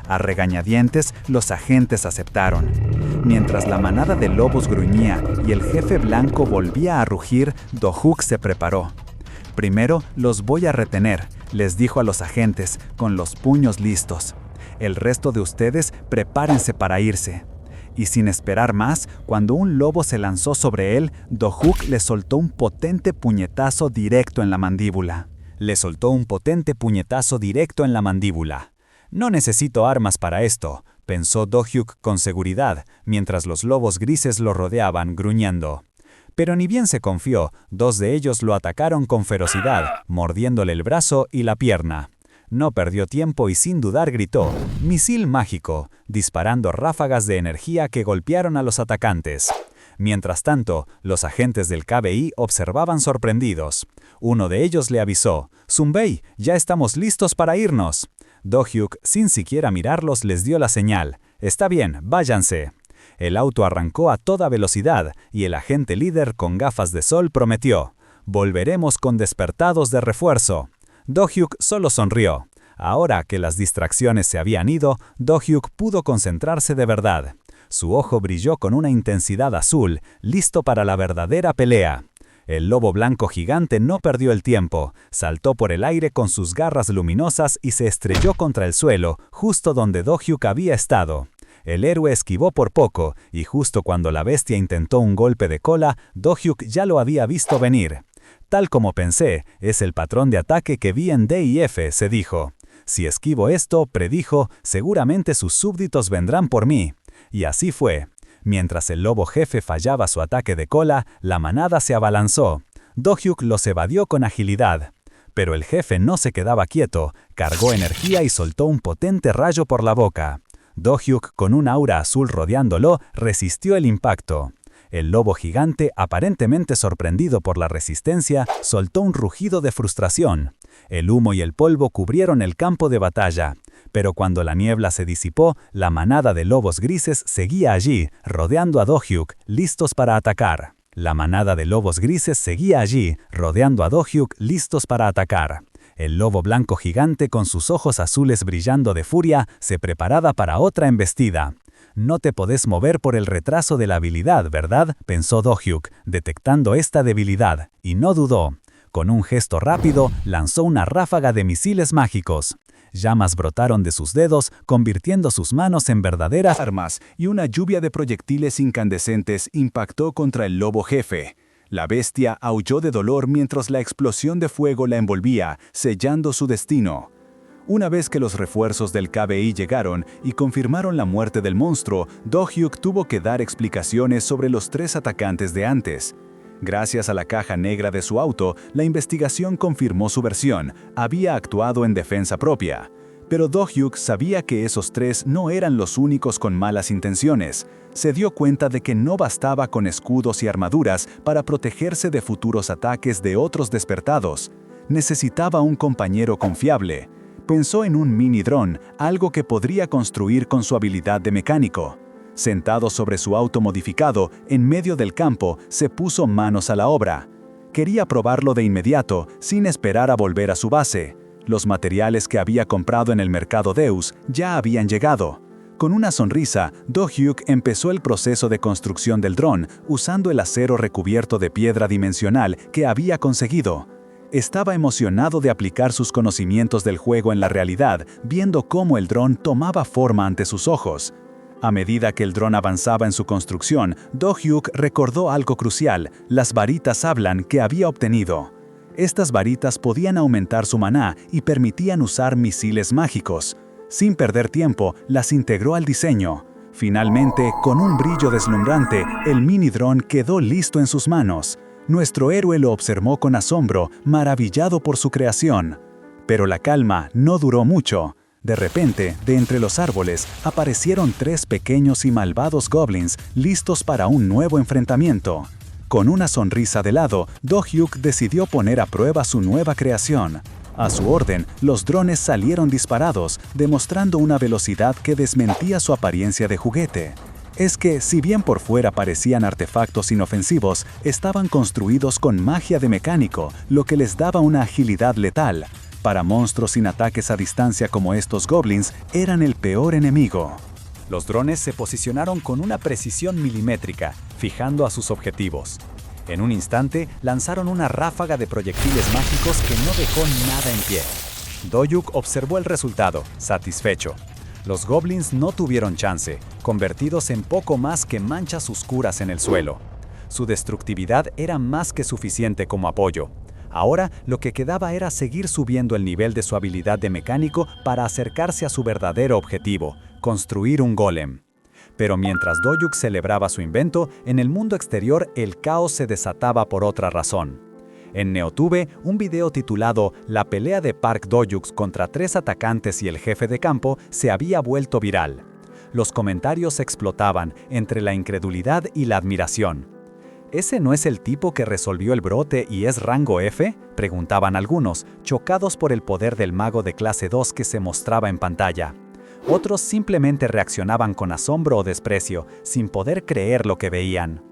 A regañadientes, los agentes aceptaron. Mientras la manada de lobos gruñía y el jefe blanco volvía a rugir, Dohuk se preparó. «Primero los voy a retener», les dijo a los agentes, con los puños listos. «El resto de ustedes prepárense para irse». Y sin esperar más, cuando un lobo se lanzó sobre él, Dohuk le soltó un potente puñetazo directo en la mandíbula. «No necesito armas para esto», pensó Dohuk con seguridad, mientras los lobos grises lo rodeaban, gruñendo. Pero ni bien se confió, dos de ellos lo atacaron con ferocidad, mordiéndole el brazo y la pierna. No perdió tiempo y sin dudar gritó: «¡Misil mágico!», disparando ráfagas de energía que golpearon a los atacantes. Mientras tanto, los agentes del KBI observaban sorprendidos. Uno de ellos le avisó: «Zunbei, ya estamos listos para irnos». Dohuk, sin siquiera mirarlos, les dio la señal: «Está bien, váyanse». El auto arrancó a toda velocidad y el agente líder con gafas de sol prometió: «Volveremos con despertados de refuerzo». Dohuk solo sonrió. Ahora que las distracciones se habían ido, Dohuk pudo concentrarse de verdad. Su ojo brilló con una intensidad azul, listo para la verdadera pelea. El lobo blanco gigante no perdió el tiempo, saltó por el aire con sus garras luminosas y se estrelló contra el suelo, justo donde Dohuk había estado. El héroe esquivó por poco, y justo cuando la bestia intentó un golpe de cola, Dohuk ya lo había visto venir. «Tal como pensé, es el patrón de ataque que vi en D&F», se dijo. «Si esquivo esto», predijo, «seguramente sus súbditos vendrán por mí». Y así fue. Mientras el lobo jefe fallaba su ataque de cola, la manada se abalanzó. Dohuk los evadió con agilidad. Pero el jefe no se quedaba quieto, cargó energía y soltó un potente rayo por la boca. Dohuk, con un aura azul rodeándolo, resistió el impacto. El lobo gigante, aparentemente sorprendido por la resistencia, soltó un rugido de frustración. El humo y el polvo cubrieron el campo de batalla. Pero cuando la niebla se disipó, la manada de lobos grises seguía allí, rodeando a Dohuk, listos para atacar. El lobo blanco gigante, con sus ojos azules brillando de furia, se preparaba para otra embestida. «No te podés mover por el retraso de la habilidad, ¿verdad?», pensó Dohuk, detectando esta debilidad, y no dudó. Con un gesto rápido, lanzó una ráfaga de misiles mágicos. Llamas brotaron de sus dedos, convirtiendo sus manos en verdaderas armas, y una lluvia de proyectiles incandescentes impactó contra el lobo jefe. La bestia aulló de dolor mientras la explosión de fuego la envolvía, sellando su destino. Una vez que los refuerzos del KBI llegaron y confirmaron la muerte del monstruo, Dohuk tuvo que dar explicaciones sobre los 3 atacantes de antes. Gracias a la caja negra de su auto, la investigación confirmó su versión: había actuado en defensa propia. Pero Dohuk sabía que esos 3 no eran los únicos con malas intenciones. Se dio cuenta de que no bastaba con escudos y armaduras para protegerse de futuros ataques de otros despertados. Necesitaba un compañero confiable. Pensó en un mini-dron, algo que podría construir con su habilidad de mecánico. Sentado sobre su auto modificado, en medio del campo, se puso manos a la obra. Quería probarlo de inmediato, sin esperar a volver a su base. Los materiales que había comprado en el mercado Deus ya habían llegado. Con una sonrisa, Dohuk empezó el proceso de construcción del dron, usando el acero recubierto de piedra dimensional que había conseguido. Estaba emocionado de aplicar sus conocimientos del juego en la realidad, viendo cómo el dron tomaba forma ante sus ojos. A medida que el dron avanzaba en su construcción, Dohuk recordó algo crucial: las varitas hablan que había obtenido. Estas varitas podían aumentar su maná y permitían usar misiles mágicos. Sin perder tiempo, las integró al diseño. Finalmente, con un brillo deslumbrante, el mini dron quedó listo en sus manos. Nuestro héroe lo observó con asombro, maravillado por su creación. Pero la calma no duró mucho. De repente, de entre los árboles, aparecieron 3 pequeños y malvados goblins listos para un nuevo enfrentamiento. Con una sonrisa de lado, Do-Hyuk decidió poner a prueba su nueva creación. A su orden, los drones salieron disparados, demostrando una velocidad que desmentía su apariencia de juguete. Es que, si bien por fuera parecían artefactos inofensivos, estaban construidos con magia de mecánico, lo que les daba una agilidad letal. Para monstruos sin ataques a distancia como estos goblins, eran el peor enemigo. Los drones se posicionaron con una precisión milimétrica, fijando a sus objetivos. En un instante, lanzaron una ráfaga de proyectiles mágicos que no dejó nada en pie. Do-Hyuk observó el resultado, satisfecho. Los goblins no tuvieron chance, convertidos en poco más que manchas oscuras en el suelo. Su destructividad era más que suficiente como apoyo. Ahora, lo que quedaba era seguir subiendo el nivel de su habilidad de mecánico para acercarse a su verdadero objetivo, construir un golem. Pero mientras Do-Hyuk celebraba su invento, en el mundo exterior el caos se desataba por otra razón. En Neotube, un video titulado «La pelea de Park Do-Hyuk contra 3 atacantes y el jefe de campo» se había vuelto viral. Los comentarios explotaban entre la incredulidad y la admiración. ¿Ese no es el tipo que resolvió el brote y es rango F?, preguntaban algunos, chocados por el poder del mago de clase 2 que se mostraba en pantalla. Otros simplemente reaccionaban con asombro o desprecio, sin poder creer lo que veían.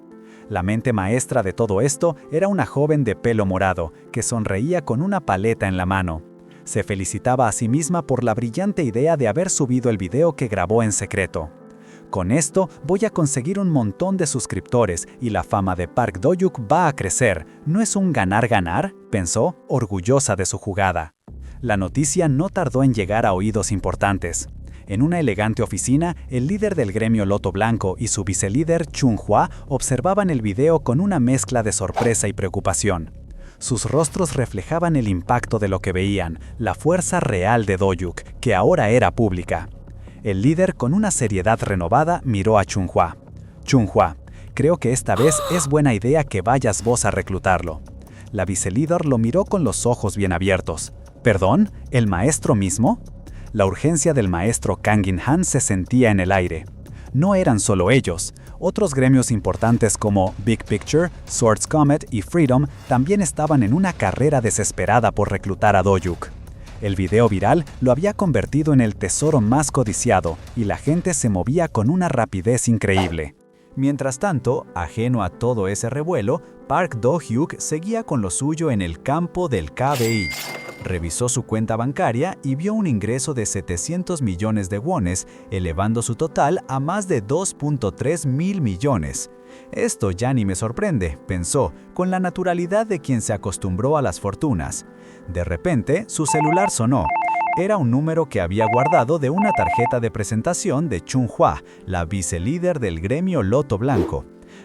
La mente maestra de todo esto era una joven de pelo morado, que sonreía con una paleta en la mano. Se felicitaba a sí misma por la brillante idea de haber subido el video que grabó en secreto. Con esto voy a conseguir un montón de suscriptores y la fama de Park Do-Hyuk va a crecer. ¿No es un ganar-ganar?, pensó, orgullosa de su jugada. La noticia no tardó en llegar a oídos importantes. En una elegante oficina, el líder del gremio Loto Blanco y su vicelíder Chun-Hwa observaban el video con una mezcla de sorpresa y preocupación. Sus rostros reflejaban el impacto de lo que veían, la fuerza real de Do-Hyuk, que ahora era pública. El líder, con una seriedad renovada, miró a Chun-Hwa. «Chun-Hwa, creo que esta vez es buena idea que vayas vos a reclutarlo». La vicelíder lo miró con los ojos bien abiertos. «¿Perdón? ¿El maestro mismo?» La urgencia del maestro Kangin Han se sentía en el aire. No eran solo ellos. Otros gremios importantes como Big Picture, Swords Comet y Freedom también estaban en una carrera desesperada por reclutar a Do-Hyuk. El video viral lo había convertido en el tesoro más codiciado y la gente se movía con una rapidez increíble. Mientras tanto, ajeno a todo ese revuelo, Park Do-Hyuk seguía con lo suyo en el campo del KBI. Revisó su cuenta bancaria y vio un ingreso de 700 millones de wones, elevando su total a más de 2.3 mil millones. Esto ya ni me sorprende, pensó, con la naturalidad de quien se acostumbró a las fortunas. De repente, su celular sonó. Era un número que había guardado de una tarjeta de presentación de Chun-Hwa, la vicelíder del gremio Loto Blanco.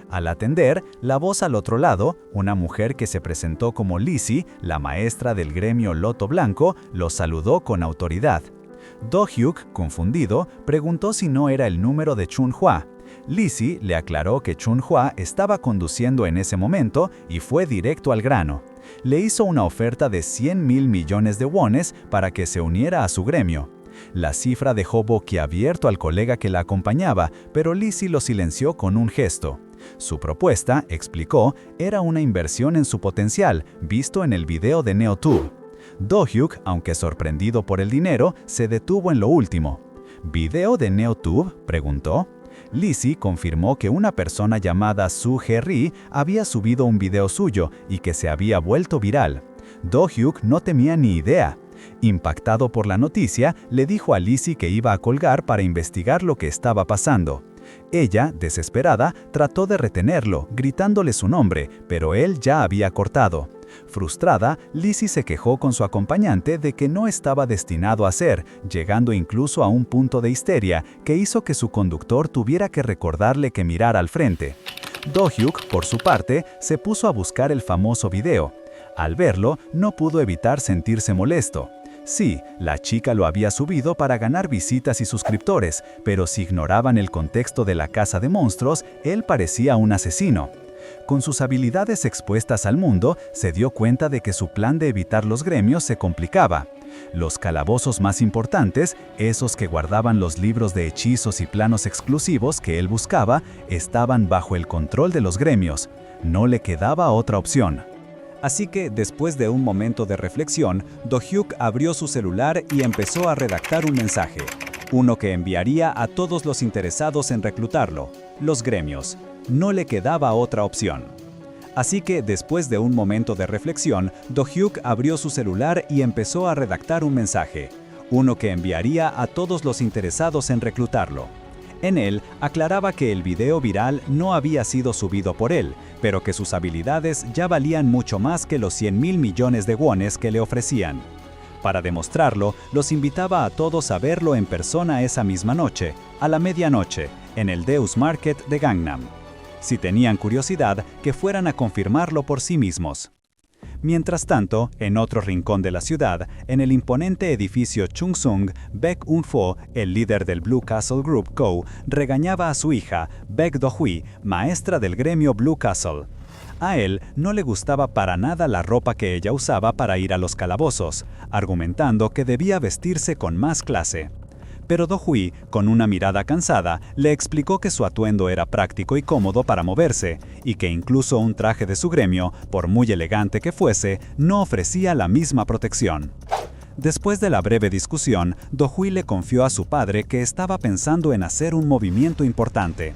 Al atender, la voz al otro lado, una mujer que se presentó como Lizzie, la maestra del gremio Loto Blanco, lo saludó con autoridad. Do-Hyuk, confundido, preguntó si no era el número de Chun-Hwa. Lizzie le aclaró que Chun-Hwa estaba conduciendo en ese momento y fue directo al grano. Le hizo una oferta de 100 mil millones de wones para que se uniera a su gremio. La cifra dejó boquiabierto al colega que la acompañaba, pero Lizzie lo silenció con un gesto. Su propuesta, explicó, era una inversión en su potencial, visto en el video de Neotube. Do-Hyuk, aunque sorprendido por el dinero, se detuvo en lo último. ¿Video de Neotube?, preguntó. Lizzie confirmó que una persona llamada Su He-ri había subido un video suyo y que se había vuelto viral. Do-Hyuk no tenía ni idea. Impactado por la noticia, le dijo a Lizzie que iba a colgar para investigar lo que estaba pasando. Ella, desesperada, trató de retenerlo, gritándole su nombre, pero él ya había cortado. Frustrada, Lizzie se quejó con su acompañante de que no estaba destinado a ser, llegando incluso a un punto de histeria que hizo que su conductor tuviera que recordarle que mirara al frente. Do-Hyuk, por su parte, se puso a buscar el famoso video. Al verlo, no pudo evitar sentirse molesto. Sí, la chica lo había subido para ganar visitas y suscriptores, pero si ignoraban el contexto de la casa de monstruos, él parecía un asesino. Con sus habilidades expuestas al mundo, se dio cuenta de que su plan de evitar los gremios se complicaba. Los calabozos más importantes, esos que guardaban los libros de hechizos y planos exclusivos que él buscaba, estaban bajo el control de los gremios. No le quedaba otra opción. Así que, después de un momento de reflexión, Do-hyuk abrió su celular y empezó a redactar un mensaje. Uno que enviaría a todos los interesados en reclutarlo, los gremios. No le quedaba otra opción. Así que, después de un momento de reflexión, Do-hyuk abrió su celular y empezó a redactar un mensaje. Uno que enviaría a todos los interesados en reclutarlo. En él, aclaraba que el video viral no había sido subido por él, pero que sus habilidades ya valían mucho más que los 100.000 millones de wones que le ofrecían. Para demostrarlo, los invitaba a todos a verlo en persona esa misma noche, a la medianoche, en el Deus Market de Gangnam. Si tenían curiosidad, que fueran a confirmarlo por sí mismos. Mientras tanto, en otro rincón de la ciudad, en el imponente edificio Chungsung, Baek Eun-fo, el líder del Blue Castle Group Co., regañaba a su hija, Baek Do-hui, maestra del gremio Blue Castle. A él no le gustaba para nada la ropa que ella usaba para ir a los calabozos, argumentando que debía vestirse con más clase. Pero Do-hui, con una mirada cansada, le explicó que su atuendo era práctico y cómodo para moverse, y que incluso un traje de su gremio, por muy elegante que fuese, no ofrecía la misma protección. Después de la breve discusión, Do-hui le confió a su padre que estaba pensando en hacer un movimiento importante.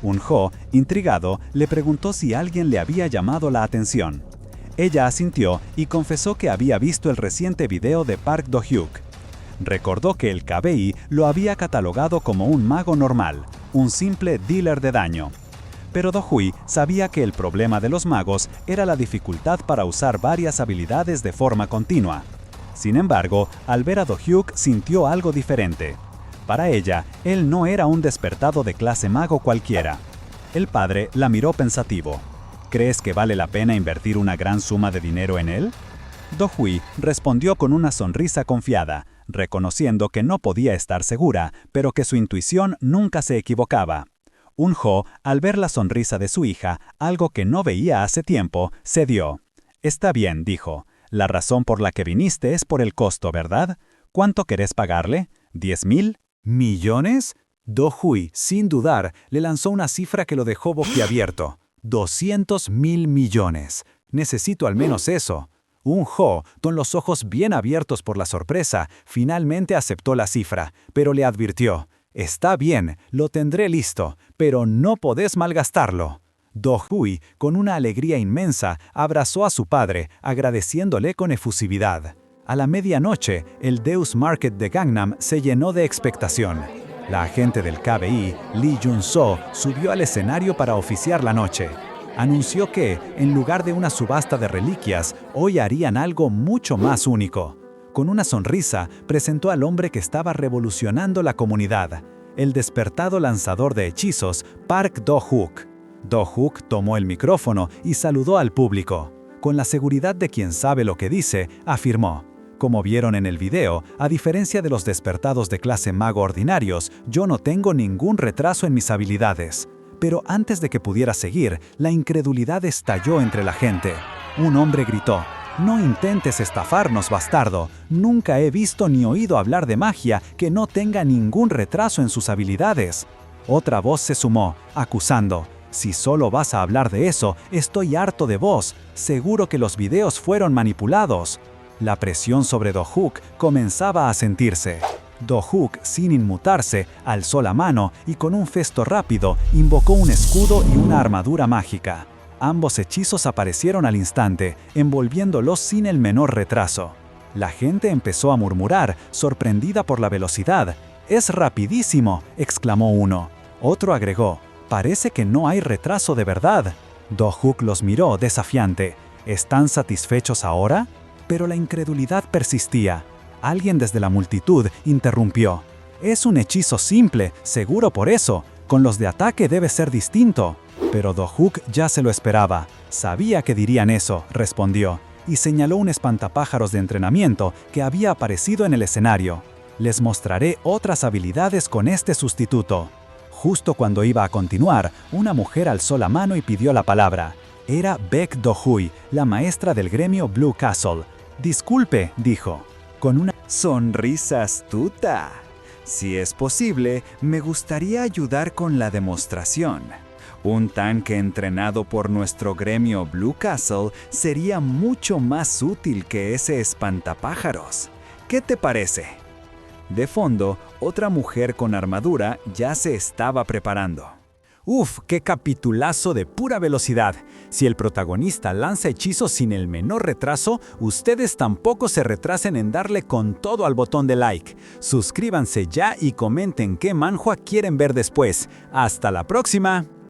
Un-ho, intrigado, le preguntó si alguien le había llamado la atención. Ella asintió y confesó que había visto el reciente video de Park Do-hyuk. Recordó que el KBI lo había catalogado como un mago normal, un simple dealer de daño. Pero Do-hui sabía que el problema de los magos era la dificultad para usar varias habilidades de forma continua. Sin embargo, al ver a Do-hyuk sintió algo diferente. Para ella, él no era un despertado de clase mago cualquiera. El padre la miró pensativo. ¿Crees que vale la pena invertir una gran suma de dinero en él? Do-hui respondió con una sonrisa confiada, reconociendo que no podía estar segura, pero que su intuición nunca se equivocaba. Un-ho, al ver la sonrisa de su hija, algo que no veía hace tiempo, cedió. «Está bien», dijo. «La razón por la que viniste es por el costo, ¿verdad? ¿Cuánto querés pagarle? ¿10.000 millones?» Do-hui, sin dudar, le lanzó una cifra que lo dejó boquiabierto. 200.000 millones. Necesito al menos eso. Un-ho, con los ojos bien abiertos por la sorpresa, finalmente aceptó la cifra, pero le advirtió: «Está bien, lo tendré listo, pero no podés malgastarlo». Do-hui, con una alegría inmensa, abrazó a su padre, agradeciéndole con efusividad. A la medianoche, el Deus Market de Gangnam se llenó de expectación. La agente del KBI, Lee Jun-so, subió al escenario para oficiar la noche. Anunció que, en lugar de una subasta de reliquias, hoy harían algo mucho más único. Con una sonrisa, presentó al hombre que estaba revolucionando la comunidad, el despertado lanzador de hechizos, Park Do-hyuk. Do-hyuk tomó el micrófono y saludó al público. Con la seguridad de quien sabe lo que dice, afirmó: «Como vieron en el video, a diferencia de los despertados de clase mago ordinarios, yo no tengo ningún retraso en mis habilidades». Pero antes de que pudiera seguir, la incredulidad estalló entre la gente. Un hombre gritó: «No intentes estafarnos, bastardo. Nunca he visto ni oído hablar de magia que no tenga ningún retraso en sus habilidades». Otra voz se sumó, acusando: «Si solo vas a hablar de eso, estoy harto de vos. Seguro que los videos fueron manipulados». La presión sobre Do-hyuk comenzaba a sentirse. Do-hyuk, sin inmutarse, alzó la mano y con un gesto rápido invocó un escudo y una armadura mágica. Ambos hechizos aparecieron al instante, envolviéndolos sin el menor retraso. La gente empezó a murmurar, sorprendida por la velocidad. «¡Es rapidísimo!», exclamó uno. Otro agregó: «Parece que no hay retraso de verdad». Do-hyuk los miró desafiante. «¿Están satisfechos ahora?». Pero la incredulidad persistía. Alguien desde la multitud interrumpió: «Es un hechizo simple, seguro por eso. Con los de ataque debe ser distinto». Pero Do-hyuk ya se lo esperaba. Sabía que dirían eso, respondió. y señaló un espantapájaros de entrenamiento que había aparecido en el escenario. Les mostraré otras habilidades con este sustituto. Justo cuando iba a continuar, una mujer alzó la mano y pidió la palabra. Era Baek Do-hui, la maestra del gremio Blue Castle. «Disculpe», dijo, con una sonrisa astuta. Si es posible, me gustaría ayudar con la demostración. Un tanque entrenado por nuestro gremio Blue Castle sería mucho más útil que ese espantapájaros. ¿Qué te parece? De fondo, otra mujer con armadura ya se estaba preparando. ¡Uf! ¡Qué capitulazo de pura velocidad! Si el protagonista lanza hechizos sin el menor retraso, ustedes tampoco se retrasen en darle con todo al botón de like. Suscríbanse ya y comenten qué manhwa quieren ver después. ¡Hasta la próxima!